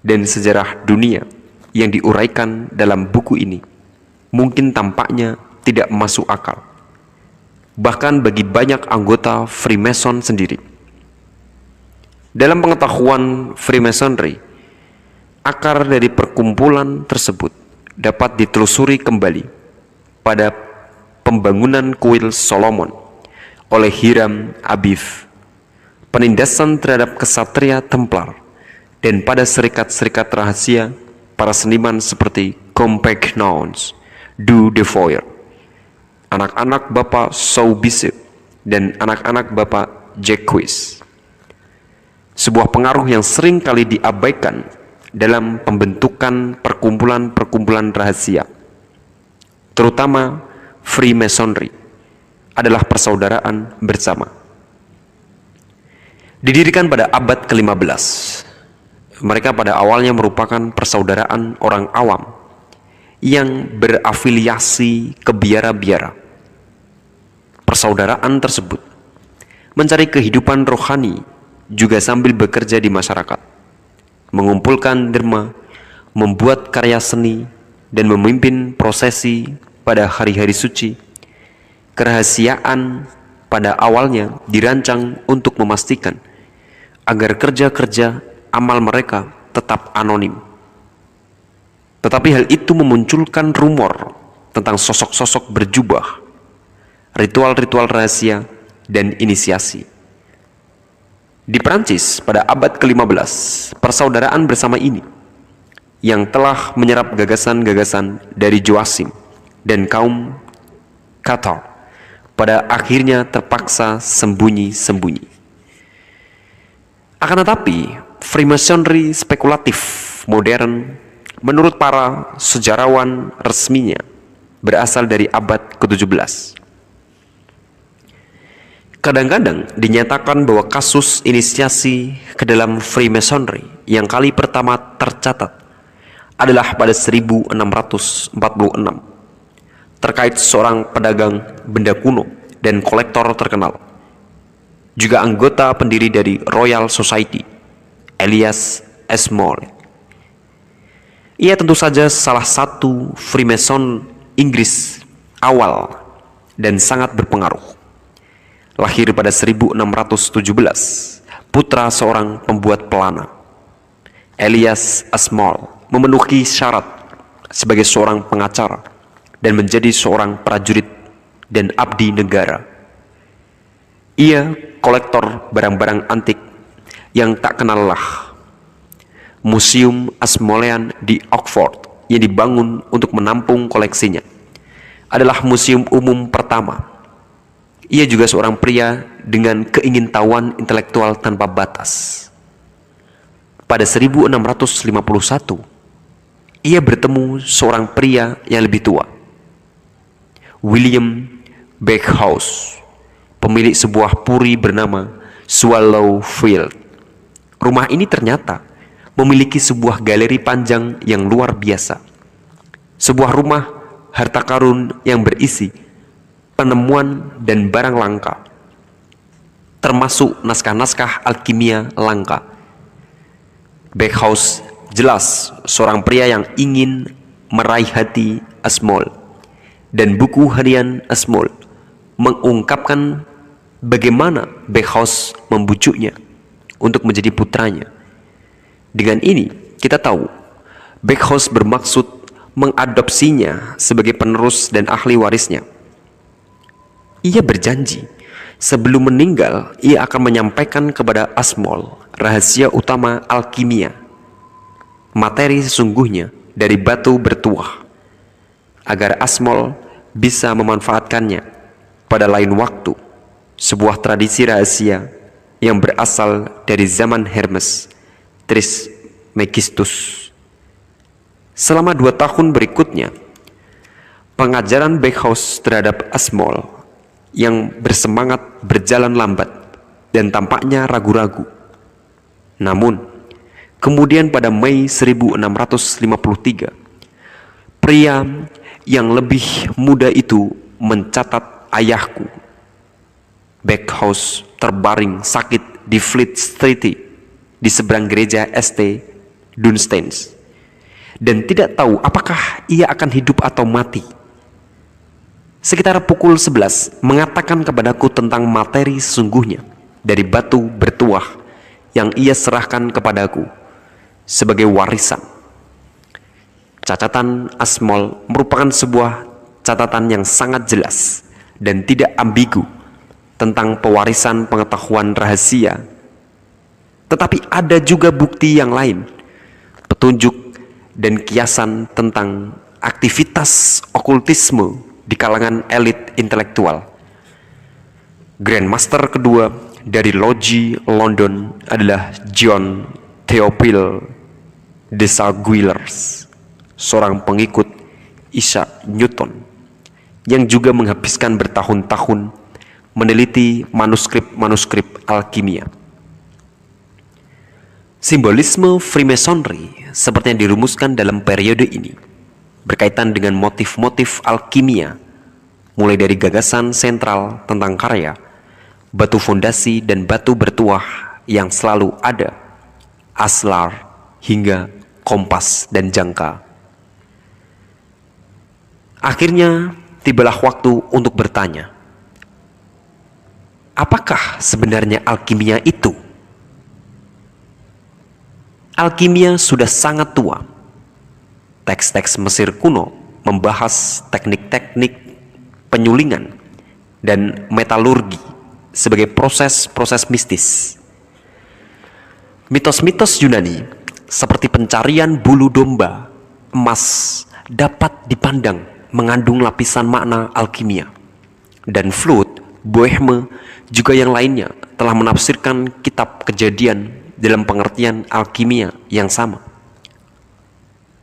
dan sejarah dunia yang diuraikan dalam buku ini mungkin tampaknya tidak masuk akal, bahkan bagi banyak anggota Freemason sendiri. Dalam pengetahuan Freemasonry, akar dari perkumpulan tersebut dapat ditelusuri kembali pada pembangunan kuil Solomon oleh Hiram Abif, penindasan terhadap kesatria Templar, dan pada serikat-serikat rahasia para seniman seperti Compagnones du Defoyer, anak-anak Bapak Soubise, dan anak-anak Bapak Jacques. Sebuah pengaruh yang sering kali diabaikan dalam pembentukan perkumpulan-perkumpulan rahasia, terutama Freemasonry, adalah persaudaraan bersama. Didirikan pada abad ke-15, mereka pada awalnya merupakan persaudaraan orang awam yang berafiliasi ke biara-biara. Persaudaraan tersebut mencari kehidupan rohani juga sambil bekerja di masyarakat, mengumpulkan derma, membuat karya seni, dan memimpin prosesi pada hari-hari suci. Kerahasiaan pada awalnya dirancang untuk memastikan agar kerja-kerja amal mereka tetap anonim. Tetapi hal itu memunculkan rumor tentang sosok-sosok berjubah, ritual-ritual rahasia, dan inisiasi. Di Prancis pada abad ke-15, persaudaraan bersama ini yang telah menyerap gagasan-gagasan dari Joachim dan kaum Cathar pada akhirnya terpaksa sembunyi-sembunyi. Akan tetapi, Freemasonry spekulatif modern menurut para sejarawan resminya berasal dari abad ke-17. Kadang-kadang dinyatakan bahwa kasus inisiasi ke dalam Freemasonry yang kali pertama tercatat adalah pada 1646 terkait seorang pedagang benda kuno dan kolektor terkenal, juga anggota pendiri dari Royal Society, Elias Smollett. Ia tentu saja salah satu Freemason Inggris awal dan sangat berpengaruh. Lahir pada 1617, putra seorang pembuat pelana, Elias Smollett memenuhi syarat sebagai seorang pengacara dan menjadi seorang prajurit dan abdi negara. Ia kolektor barang-barang antik yang tak kenal lelah. Museum Ashmolean di Oxford yang dibangun untuk menampung koleksinya adalah museum umum pertama. Ia juga seorang pria dengan keingintahuan intelektual tanpa batas. Pada 1651, ia bertemu seorang pria yang lebih tua, William Bakehouse, pemilik sebuah puri bernama Swallowfield. Rumah ini ternyata memiliki sebuah galeri panjang yang luar biasa. Sebuah rumah harta karun yang berisi penemuan dan barang langka, termasuk naskah-naskah alkimia langka. Bakehouse jelas seorang pria yang ingin meraih hati Smollett, dan buku harian Smollett mengungkapkan bagaimana Bakehouse membujuknya untuk menjadi putranya. Dengan ini kita tahu Bakehouse bermaksud mengadopsinya sebagai penerus dan ahli warisnya. Ia berjanji sebelum meninggal ia akan menyampaikan kepada Smollett rahasia utama alkimia, materi sesungguhnya dari batu bertuah, agar Smollett bisa memanfaatkannya pada lain waktu. Sebuah tradisi rahasia yang berasal dari zaman Hermes Trismegistus. Selama 2 tahun berikutnya, pengajaran Bakehouse terhadap Smollett yang bersemangat berjalan lambat dan tampaknya ragu-ragu. Namun, kemudian pada Mei 1653, pria yang lebih muda itu mencatat ayahku, Bakehouse, terbaring sakit di Fleet Street di seberang gereja St. Dunstan's, dan tidak tahu apakah ia akan hidup atau mati. Sekitar pukul 11 mengatakan kepadaku tentang materi sesungguhnya dari batu bertuah yang ia serahkan kepadaku sebagai warisan. Cacatan Smollett merupakan sebuah catatan yang sangat jelas dan tidak ambigu tentang pewarisan pengetahuan rahasia. Tetapi ada juga bukti yang lain, petunjuk dan kiasan tentang aktivitas okultisme di kalangan elit intelektual. Grandmaster kedua dari Logi London adalah John Theophile Desaguliers, seorang pengikut Isaac Newton yang juga menghabiskan bertahun-tahun meneliti manuskrip-manuskrip alkimia. Simbolisme Freemasonry seperti yang dirumuskan dalam periode ini berkaitan dengan motif-motif alkimia, mulai dari gagasan sentral tentang karya, batu fondasi dan batu bertuah yang selalu ada, aslar hingga kompas dan jangka. Akhirnya tibalah waktu untuk bertanya, apakah sebenarnya alkimia itu? Alkimia sudah sangat tua. Teks-teks Mesir kuno membahas teknik-teknik penyulingan dan metalurgi sebagai proses-proses mistis. Mitos-mitos Yunani seperti pencarian bulu domba, emas dapat dipandang mengandung lapisan makna alkimia. Dan Flood, Boehme, juga yang lainnya telah menafsirkan kitab Kejadian dalam pengertian alkimia yang sama.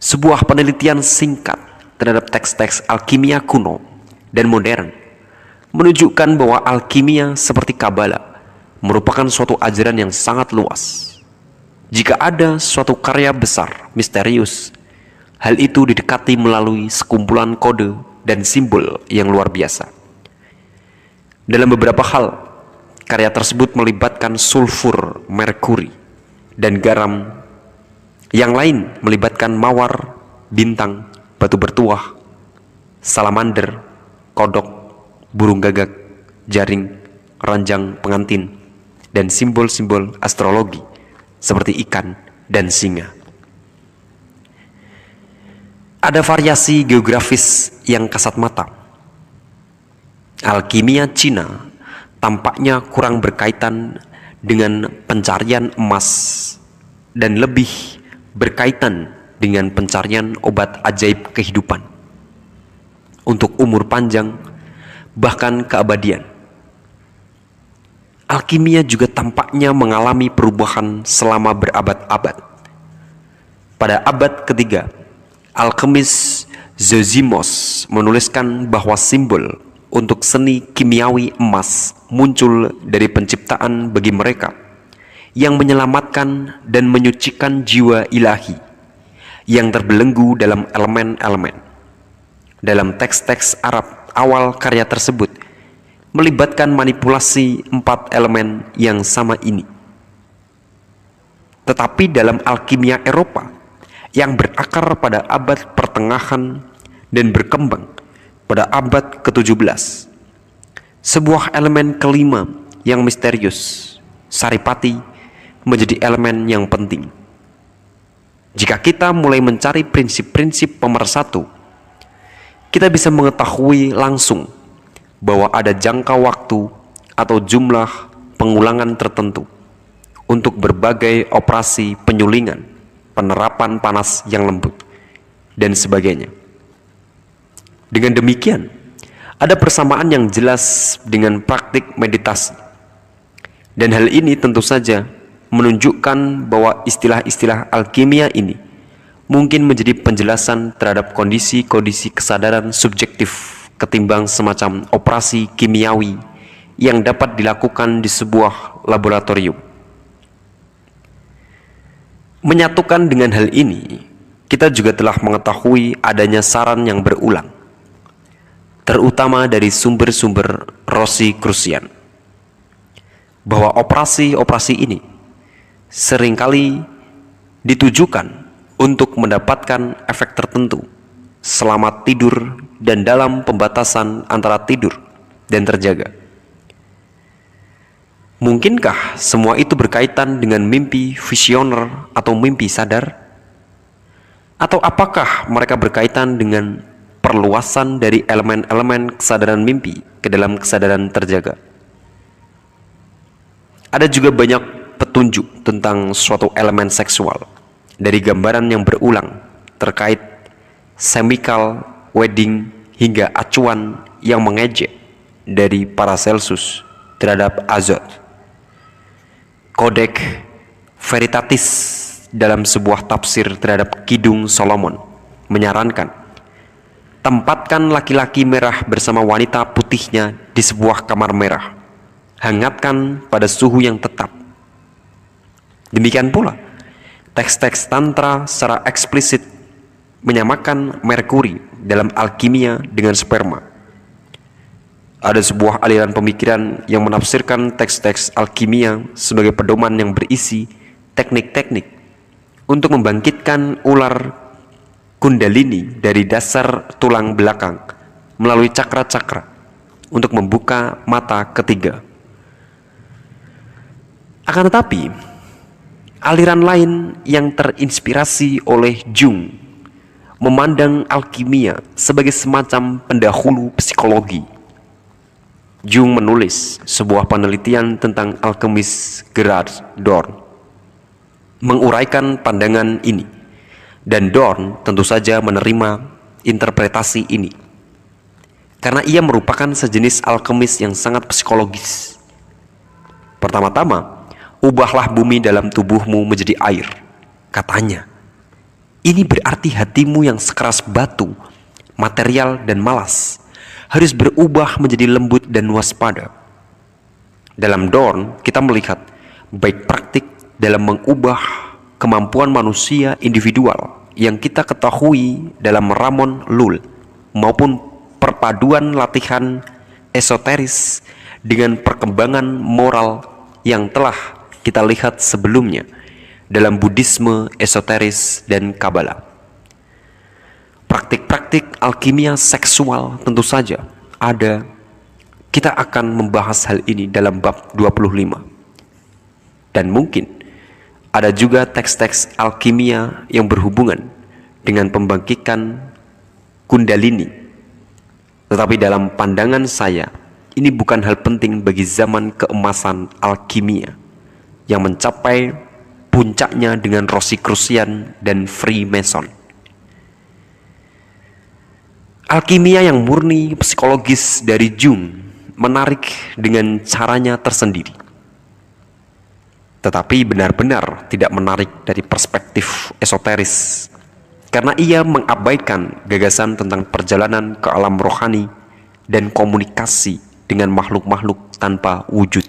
Sebuah penelitian singkat terhadap teks-teks alkimia kuno dan modern menunjukkan bahwa alkimia seperti Kabbalah merupakan suatu ajaran yang sangat luas. Jika ada suatu karya besar, misterius, hal itu didekati melalui sekumpulan kode dan simbol yang luar biasa. Dalam beberapa hal, karya tersebut melibatkan sulfur, merkuri, dan garam. Yang lain melibatkan mawar, bintang, batu bertuah, salamander, kodok, burung gagak, jaring, ranjang pengantin, dan simbol-simbol astrologi seperti ikan dan singa. Ada variasi geografis yang kasat mata. Alkimia Cina tampaknya kurang berkaitan dengan pencarian emas dan lebih berkaitan dengan pencarian obat ajaib kehidupan untuk umur panjang, bahkan keabadian. Alkimia juga tampaknya mengalami perubahan selama berabad-abad. Pada abad ketiga, alkemis Zosimos menuliskan bahwa simbol untuk seni kimiawi emas muncul dari penciptaan bagi mereka yang menyelamatkan dan menyucikan jiwa ilahi yang terbelenggu dalam elemen-elemen. Dalam teks-teks Arab awal, karya tersebut melibatkan manipulasi 4 elemen yang sama ini. Tetapi dalam alkimia Eropa yang berakar pada abad pertengahan dan berkembang pada abad ke-17, sebuah elemen kelima yang misterius, saripati, menjadi elemen yang penting. Jika kita mulai mencari prinsip-prinsip pemersatu, kita bisa mengetahui langsung bahwa ada jangka waktu atau jumlah pengulangan tertentu untuk berbagai operasi penyulingan, penerapan panas yang lembut, dan sebagainya. Dengan demikian, ada persamaan yang jelas dengan praktik meditasi. Dan hal ini tentu saja menunjukkan bahwa istilah-istilah alkimia ini mungkin menjadi penjelasan terhadap kondisi-kondisi kesadaran subjektif ketimbang semacam operasi kimiawi yang dapat dilakukan di sebuah laboratorium. Menyatukan dengan hal ini, kita juga telah mengetahui adanya saran yang berulang, terutama dari sumber-sumber Rosicrucian, bahwa operasi-operasi ini seringkali ditujukan untuk mendapatkan efek tertentu selama tidur dan dalam pembatasan antara tidur dan terjaga. Mungkinkah semua itu berkaitan dengan mimpi visioner atau mimpi sadar? Atau apakah mereka berkaitan dengan perluasan dari elemen-elemen kesadaran mimpi ke dalam kesadaran terjaga. Ada juga banyak petunjuk tentang suatu elemen seksual dari gambaran yang berulang terkait chemical wedding hingga acuan yang mengejek dari Paracelsus terhadap azot. Codex Veritatis dalam sebuah tafsir terhadap Kidung Solomon menyarankan, tempatkan laki-laki merah bersama wanita putihnya di sebuah kamar merah, hangatkan pada suhu yang tetap. Demikian pula teks-teks tantra secara eksplisit menyamakan merkuri dalam alkimia dengan sperma. Ada sebuah aliran pemikiran yang menafsirkan teks-teks alkimia sebagai pedoman yang berisi teknik-teknik untuk membangkitkan ular kundalini dari dasar tulang belakang melalui cakra-cakra untuk membuka mata ketiga. Akan tetapi, aliran lain yang terinspirasi oleh Jung memandang alkimia sebagai semacam pendahulu psikologi. Jung menulis sebuah penelitian tentang alkemis Gerhard Dorn menguraikan pandangan ini, dan Dorn tentu saja menerima interpretasi ini karena ia merupakan sejenis alkemis yang sangat psikologis. Pertama-tama, ubahlah bumi dalam tubuhmu menjadi air, katanya. Ini berarti hatimu yang sekeras batu, material dan malas harus berubah menjadi lembut dan waspada. Dalam Dorn kita melihat baik praktik dalam mengubah kemampuan manusia individual yang kita ketahui dalam Ramon Lull maupun perpaduan latihan esoteris dengan perkembangan moral yang telah kita lihat sebelumnya dalam Buddhisme esoteris dan Kabbalah. Praktik-praktik alkimia seksual tentu saja ada. Kita akan membahas hal ini dalam bab 25. Dan mungkin ada juga teks-teks alkimia yang berhubungan dengan pembangkitan kundalini. Tetapi dalam pandangan saya, ini bukan hal penting bagi zaman keemasan alkimia yang mencapai puncaknya dengan Rosicrucian dan Freemason. Alkimia yang murni psikologis dari Jung menarik dengan caranya tersendiri, tetapi benar-benar tidak menarik dari perspektif esoteris, karena ia mengabaikan gagasan tentang perjalanan ke alam rohani dan komunikasi dengan makhluk-makhluk tanpa wujud.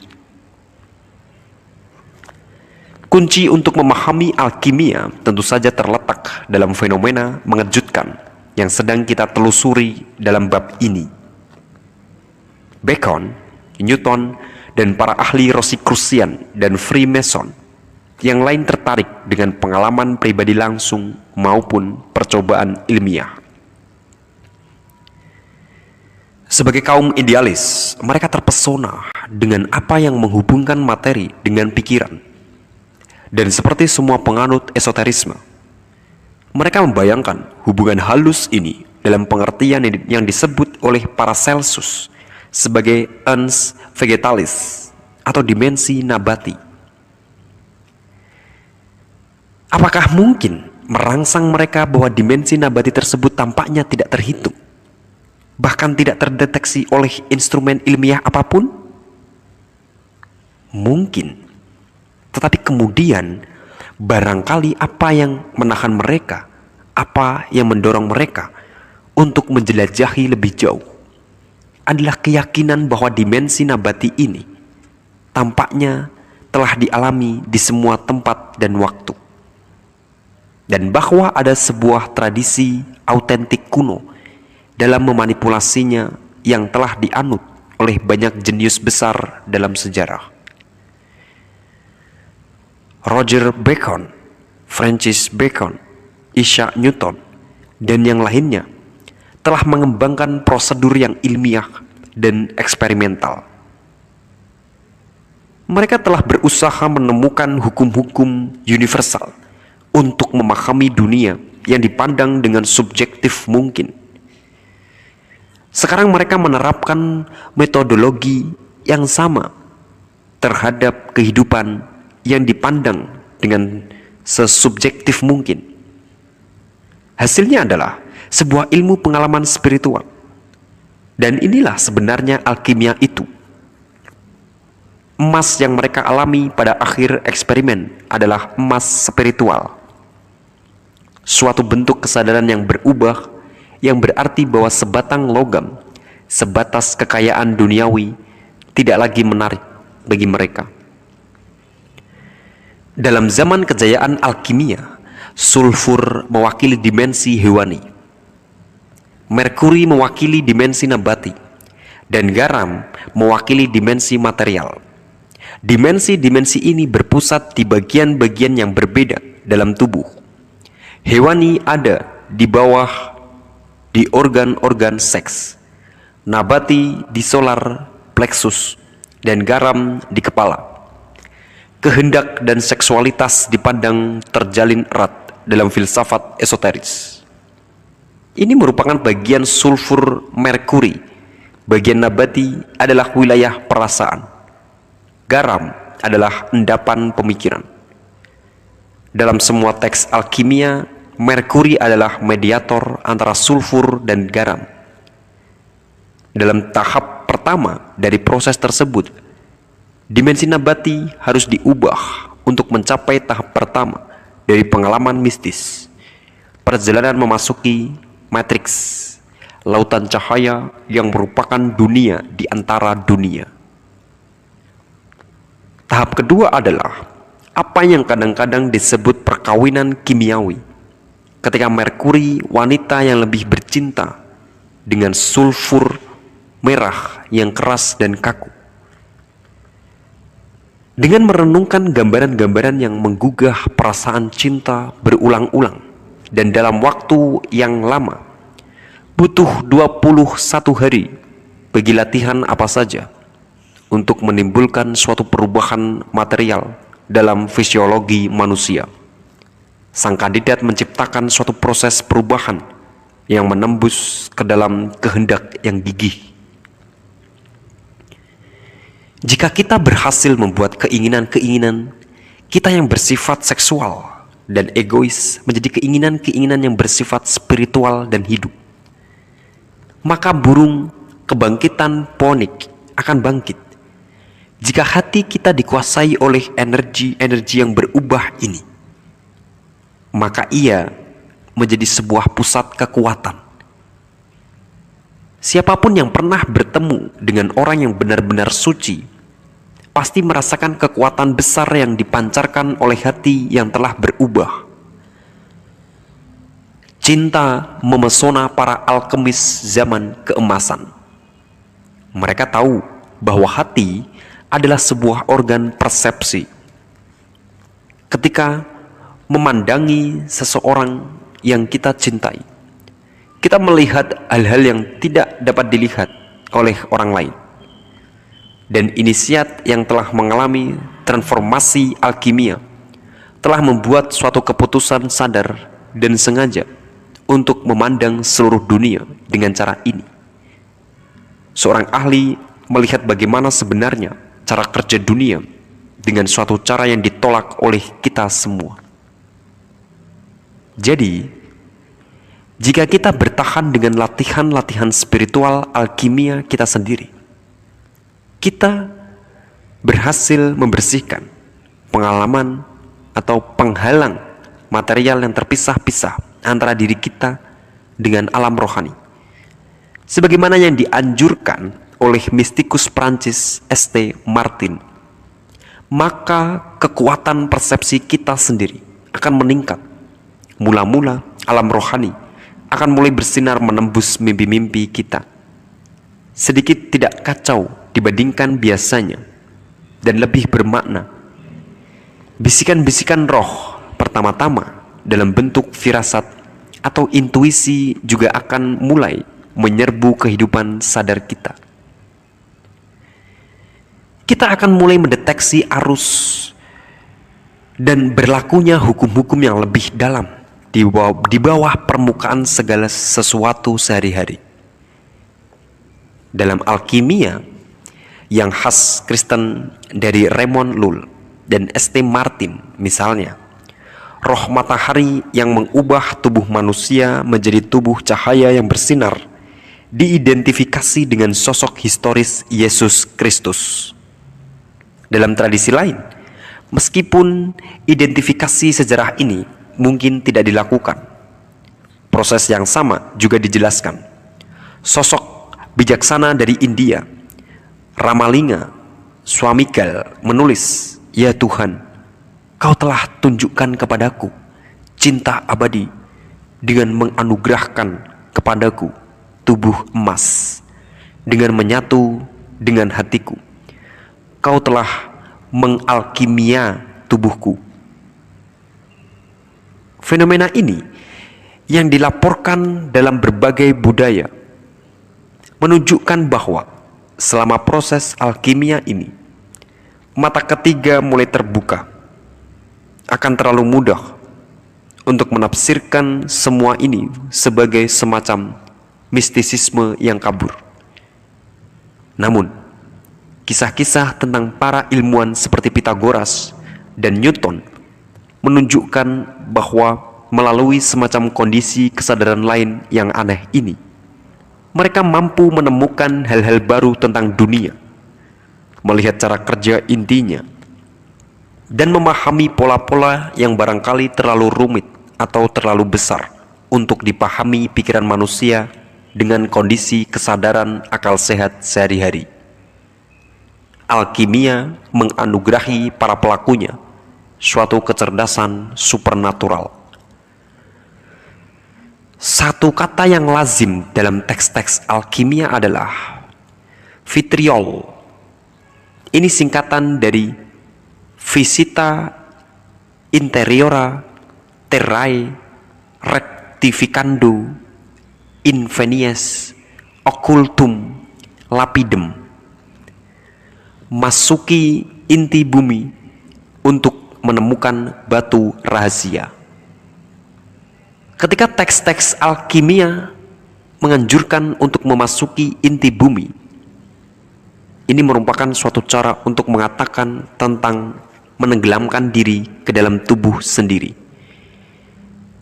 Kunci untuk memahami alkimia tentu saja terletak dalam fenomena mengejutkan yang sedang kita telusuri dalam bab ini. Bacon, Newton, dan para ahli Rosicrucian dan Freemason yang lain tertarik dengan pengalaman pribadi langsung maupun percobaan ilmiah. Sebagai kaum idealis, mereka terpesona dengan apa yang menghubungkan materi dengan pikiran. Dan seperti semua penganut esoterisme, mereka membayangkan hubungan halus ini dalam pengertian yang disebut oleh Paracelsus sebagai ens vegetalis atau dimensi nabati. Apakah mungkin merangsang mereka bahwa dimensi nabati tersebut tampaknya tidak terhitung, bahkan tidak terdeteksi oleh instrumen ilmiah apapun? Mungkin. Tetapi kemudian barangkali apa yang menahan mereka, apa yang mendorong mereka untuk menjelajahi lebih jauh adalah keyakinan bahwa dimensi nabati ini tampaknya telah dialami di semua tempat dan waktu, dan bahwa ada sebuah tradisi autentik kuno dalam memanipulasinya yang telah dianut oleh banyak jenius besar dalam sejarah. Roger Bacon, Francis Bacon, Isaac Newton, dan yang lainnya telah mengembangkan prosedur yang ilmiah dan eksperimental. Mereka telah berusaha menemukan hukum-hukum universal untuk memahami dunia yang dipandang dengan subjektif mungkin. Sekarang mereka menerapkan metodologi yang sama terhadap kehidupan yang dipandang dengan sesubjektif mungkin. Hasilnya adalah sebuah ilmu pengalaman spiritual. Dan inilah sebenarnya alkimia itu. Emas yang mereka alami pada akhir eksperimen adalah emas spiritual. Suatu bentuk kesadaran yang berubah, yang berarti bahwa sebatang logam, sebatas kekayaan duniawi, tidak lagi menarik bagi mereka. Dalam zaman kejayaan alkimia, sulfur mewakili dimensi hewani, merkuri mewakili dimensi nabati, dan garam mewakili dimensi material. Dimensi-dimensi ini berpusat di bagian-bagian yang berbeda dalam tubuh. Hewani ada di bawah, di organ-organ seks, nabati di solar plexus, dan garam di kepala. Kehendak dan seksualitas dipandang terjalin erat dalam filsafat esoteris. Ini merupakan bagian sulfur merkuri. Bagian nabati adalah wilayah perasaan. Garam adalah endapan pemikiran. Dalam semua teks alkimia, merkuri adalah mediator antara sulfur dan garam. Dalam tahap pertama dari proses tersebut, dimensi nabati harus diubah untuk mencapai tahap pertama dari pengalaman mistis. Perjalanan memasuki matriks, lautan cahaya yang merupakan dunia di antara dunia. Tahap kedua adalah apa yang kadang-kadang disebut perkawinan kimiawi. Ketika merkuri, wanita yang lebih bercinta, dengan sulfur merah yang keras dan kaku. Dengan merenungkan gambaran-gambaran yang menggugah perasaan cinta berulang-ulang dan dalam waktu yang lama, butuh 21 hari bagi latihan apa saja untuk menimbulkan suatu perubahan material dalam fisiologi manusia. Sang kandidat menciptakan suatu proses perubahan yang menembus ke dalam kehendak yang gigih. Jika kita berhasil membuat keinginan-keinginan kita yang bersifat seksual dan egois menjadi keinginan-keinginan yang bersifat spiritual dan hidup, maka burung kebangkitan ponik akan bangkit. Jika hati kita dikuasai oleh energi-energi yang berubah ini, maka ia menjadi sebuah pusat kekuatan. Siapapun yang pernah bertemu dengan orang yang benar-benar suci pasti merasakan kekuatan besar yang dipancarkan oleh hati yang telah berubah. Cinta memesona para alkemis zaman keemasan. Mereka tahu bahwa hati adalah sebuah organ persepsi. Ketika memandangi seseorang yang kita cintai, kita melihat hal-hal yang tidak dapat dilihat oleh orang lain. Dan inisiat yang telah mengalami transformasi alkimia telah membuat suatu keputusan sadar dan sengaja untuk memandang seluruh dunia dengan cara ini. Seorang ahli melihat bagaimana sebenarnya cara kerja dunia dengan suatu cara yang ditolak oleh kita semua. Jadi, jika kita bertahan dengan latihan-latihan spiritual alkimia kita sendiri, kita berhasil membersihkan pengalaman atau penghalang material yang terpisah-pisah antara diri kita dengan alam rohani. Sebagaimana yang dianjurkan oleh mistikus Prancis St. Martin, maka kekuatan persepsi kita sendiri akan meningkat. Mula-mula alam rohani akan mulai bersinar menembus mimpi-mimpi kita. Sedikit tidak kacau dibandingkan biasanya dan lebih bermakna. Bisikan-bisikan roh pertama-tama dalam bentuk firasat atau intuisi juga akan mulai menyerbu kehidupan sadar kita. Kita akan mulai mendeteksi arus dan berlakunya hukum-hukum yang lebih dalam di bawah permukaan segala sesuatu sehari-hari. Dalam alkimia yang khas Kristen dari Raymond Lull dan St. Martin misalnya, roh matahari yang mengubah tubuh manusia menjadi tubuh cahaya yang bersinar diidentifikasi dengan sosok historis Yesus Kristus. Dalam tradisi lain, meskipun identifikasi sejarah ini mungkin tidak dilakukan, proses yang sama juga dijelaskan. Sosok bijaksana dari India, Ramalinga Swamigal menulis, "Ya Tuhan, Kau telah tunjukkan kepadaku cinta abadi dengan menganugerahkan kepadaku tubuh emas, dengan menyatu dengan hatiku. Kau telah mengalkimia tubuhku." Fenomena ini yang dilaporkan dalam berbagai budaya menunjukkan bahwa selama proses alkimia ini, mata ketiga mulai terbuka. Akan terlalu mudah untuk menafsirkan semua ini sebagai semacam mistisisme yang kabur. Namun, kisah-kisah tentang para ilmuwan seperti Pythagoras dan Newton menunjukkan bahwa melalui semacam kondisi kesadaran lain yang aneh ini, mereka mampu menemukan hal-hal baru tentang dunia, melihat cara kerja intinya, dan memahami pola-pola yang barangkali terlalu rumit atau terlalu besar untuk dipahami pikiran manusia dengan kondisi kesadaran akal sehat sehari-hari. Alkimia menganugerahi para pelakunya suatu kecerdasan supernatural. Satu kata yang lazim dalam teks-teks alkimia adalah vitriol. Ini singkatan dari Visita Interiora Terrae Rectificando Invenies Occultum Lapidem. Masuki inti bumi untuk menemukan batu rahasia. Ketika teks-teks alkimia menganjurkan untuk memasuki inti bumi, ini merupakan suatu cara untuk mengatakan tentang menenggelamkan diri ke dalam tubuh sendiri.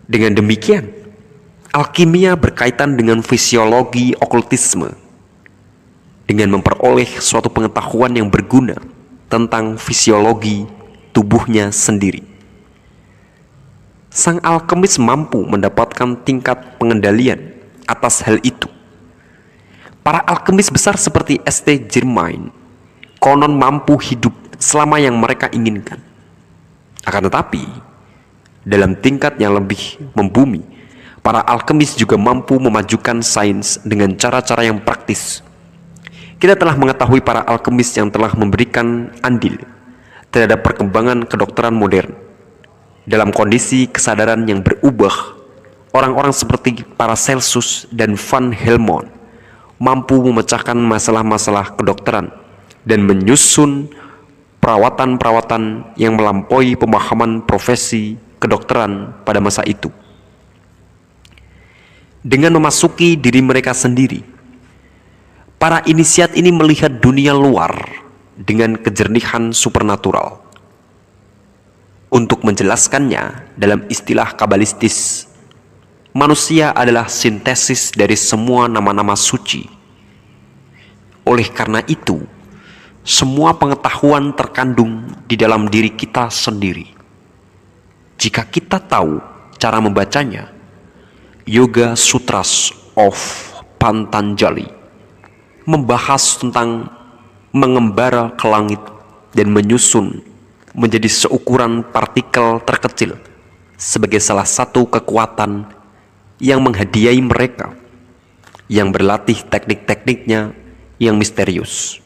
Dengan demikian, alkimia berkaitan dengan fisiologi okultisme, dengan memperoleh suatu pengetahuan yang berguna tentang fisiologi tubuhnya sendiri. Sang alkemis mampu mendapatkan tingkat pengendalian atas hal itu. Para alkemis besar seperti St. Germain konon mampu hidup selama yang mereka inginkan. Akan tetapi, dalam tingkat yang lebih membumi, para alkemis juga mampu memajukan sains dengan cara-cara yang praktis. Kita telah mengetahui para alkemis yang telah memberikan andil terhadap perkembangan kedokteran modern. Dalam kondisi kesadaran yang berubah, orang-orang seperti Paracelsus dan Van Helmont mampu memecahkan masalah-masalah kedokteran dan menyusun perawatan-perawatan yang melampaui pemahaman profesi kedokteran pada masa itu. Dengan memasuki diri mereka sendiri, para inisiat ini melihat dunia luar dengan kejernihan supernatural. Untuk menjelaskannya dalam istilah kabalistis, manusia adalah sintesis dari semua nama-nama suci. Oleh karena itu, semua pengetahuan terkandung di dalam diri kita sendiri. Jika kita tahu cara membacanya, Yoga Sutras of Patanjali membahas tentang mengembara ke langit dan menyusun menjadi seukuran partikel terkecil sebagai salah satu kekuatan yang menghadiahi mereka yang berlatih teknik-tekniknya yang misterius.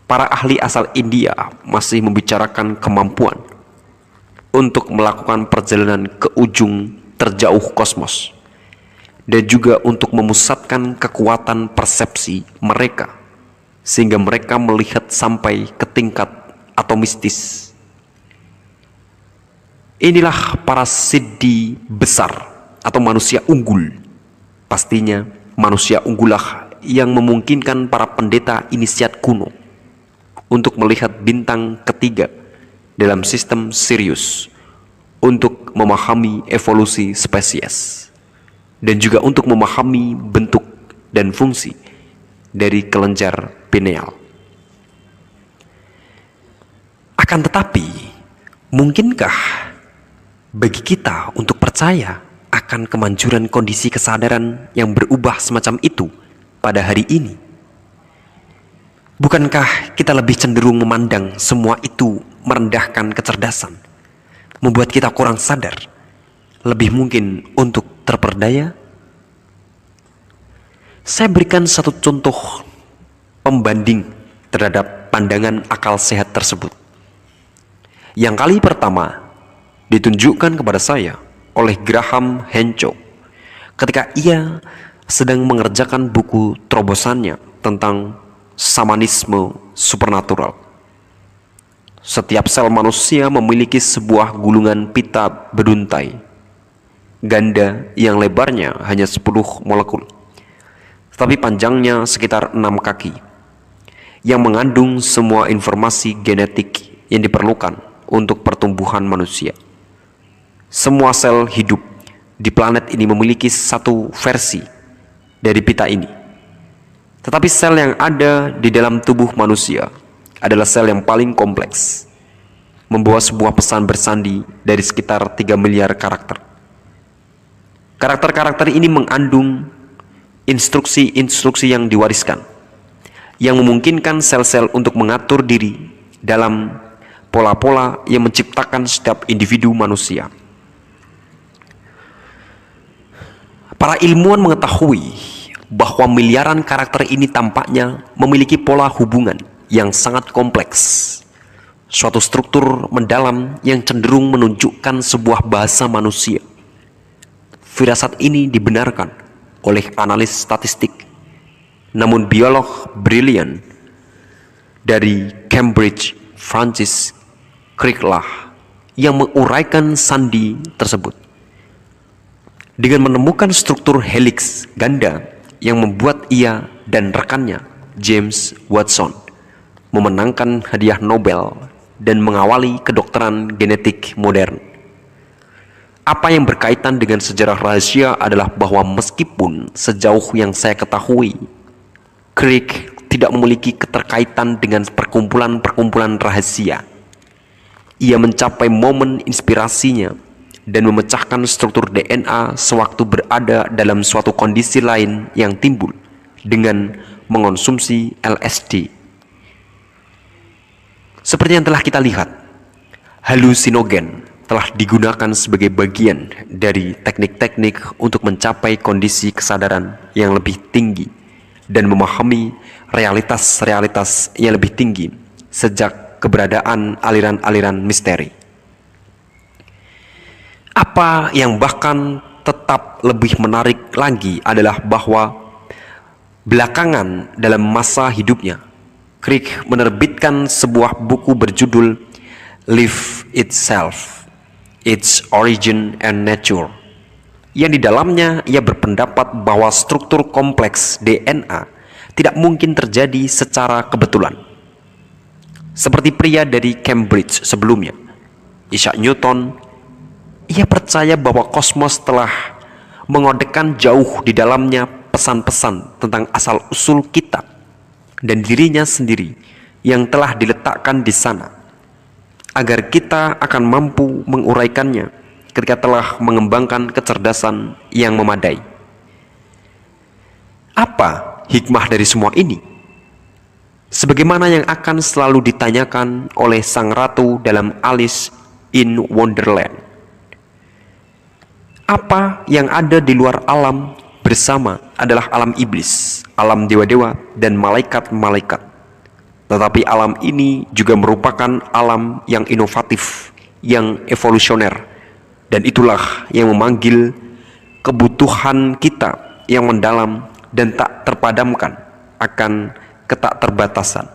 Para ahli asal India masih membicarakan kemampuan untuk melakukan perjalanan ke ujung terjauh kosmos dan juga untuk memusatkan kekuatan persepsi mereka sehingga mereka melihat sampai ke tingkat atomistis. Inilah para siddhi besar atau manusia unggul. Pastinya manusia unggulah yang memungkinkan para pendeta inisiat kuno untuk melihat bintang ketiga dalam sistem Sirius untuk memahami evolusi spesies dan juga untuk memahami bentuk dan fungsi dari kelenjar pineal. Akan tetapi, mungkinkah bagi kita untuk percaya akan kemanjuran kondisi kesadaran yang berubah semacam itu pada hari ini? Bukankah kita lebih cenderung memandang semua itu merendahkan kecerdasan, membuat kita kurang sadar, lebih mungkin untuk terperdaya? Saya berikan satu contoh pembanding terhadap pandangan akal sehat tersebut. Yang kali pertama ditunjukkan kepada saya oleh Graham Hancock ketika ia sedang mengerjakan buku terobosannya tentang shamanisme supernatural. Setiap sel manusia memiliki sebuah gulungan pita beduntai ganda yang lebarnya hanya 10 molekul, tetapi panjangnya sekitar 6 kaki, yang mengandung semua informasi genetik yang diperlukan untuk pertumbuhan manusia. Semua sel hidup di planet ini memiliki satu versi dari pita ini. Tetapi sel yang ada di dalam tubuh manusia adalah sel yang paling kompleks, membawa sebuah pesan bersandi dari sekitar 3 miliar karakter. Karakter-karakter ini mengandung instruksi-instruksi yang diwariskan, yang memungkinkan sel-sel untuk mengatur diri dalam pola-pola yang menciptakan setiap individu manusia. Para ilmuwan mengetahui bahwa miliaran karakter ini tampaknya memiliki pola hubungan yang sangat kompleks, suatu struktur mendalam yang cenderung menunjukkan sebuah bahasa manusia. Firasat ini dibenarkan oleh analis statistik, namun biolog brilian dari Cambridge, Francis Crick lah yang menguraikan sandi tersebut dengan menemukan struktur helix ganda yang membuat ia dan rekannya James Watson memenangkan hadiah Nobel dan mengawali kedokteran genetik modern. Apa yang berkaitan dengan sejarah rahasia adalah bahwa meskipun sejauh yang saya ketahui, Crick tidak memiliki keterkaitan dengan perkumpulan-perkumpulan rahasia, ia mencapai momen inspirasinya dan memecahkan struktur DNA sewaktu berada dalam suatu kondisi lain yang timbul dengan mengonsumsi LSD. Seperti yang telah kita lihat, halusinogen telah digunakan sebagai bagian dari teknik-teknik untuk mencapai kondisi kesadaran yang lebih tinggi dan memahami realitas-realitas yang lebih tinggi sejak keberadaan aliran-aliran misteri. Apa yang bahkan tetap lebih menarik lagi adalah bahwa belakangan dalam masa hidupnya, Crick menerbitkan sebuah buku berjudul Life Itself, Its Origin and Nature, yang di dalamnya ia berpendapat bahwa struktur kompleks DNA tidak mungkin terjadi secara kebetulan. Seperti pria dari Cambridge sebelumnya, Isaac Newton, ia percaya bahwa kosmos telah mengodekan jauh di dalamnya pesan-pesan tentang asal-usul kita dan dirinya sendiri yang telah diletakkan di sana, agar kita akan mampu menguraikannya ketika telah mengembangkan kecerdasan yang memadai. Apa hikmah dari semua ini? Sebagaimana yang akan selalu ditanyakan oleh sang ratu dalam Alice in Wonderland. Apa yang ada di luar alam bersama adalah alam iblis, alam dewa-dewa, dan malaikat-malaikat. Tetapi alam ini juga merupakan alam yang inovatif, yang evolusioner, dan itulah yang memanggil kebutuhan kita yang mendalam dan tak terpadamkan akan ketakterbatasan.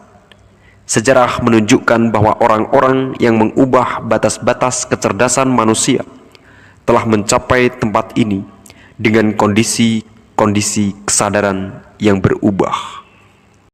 Sejarah menunjukkan bahwa orang-orang yang mengubah batas-batas kecerdasan manusia telah mencapai tempat ini dengan kondisi kesadaran yang berubah.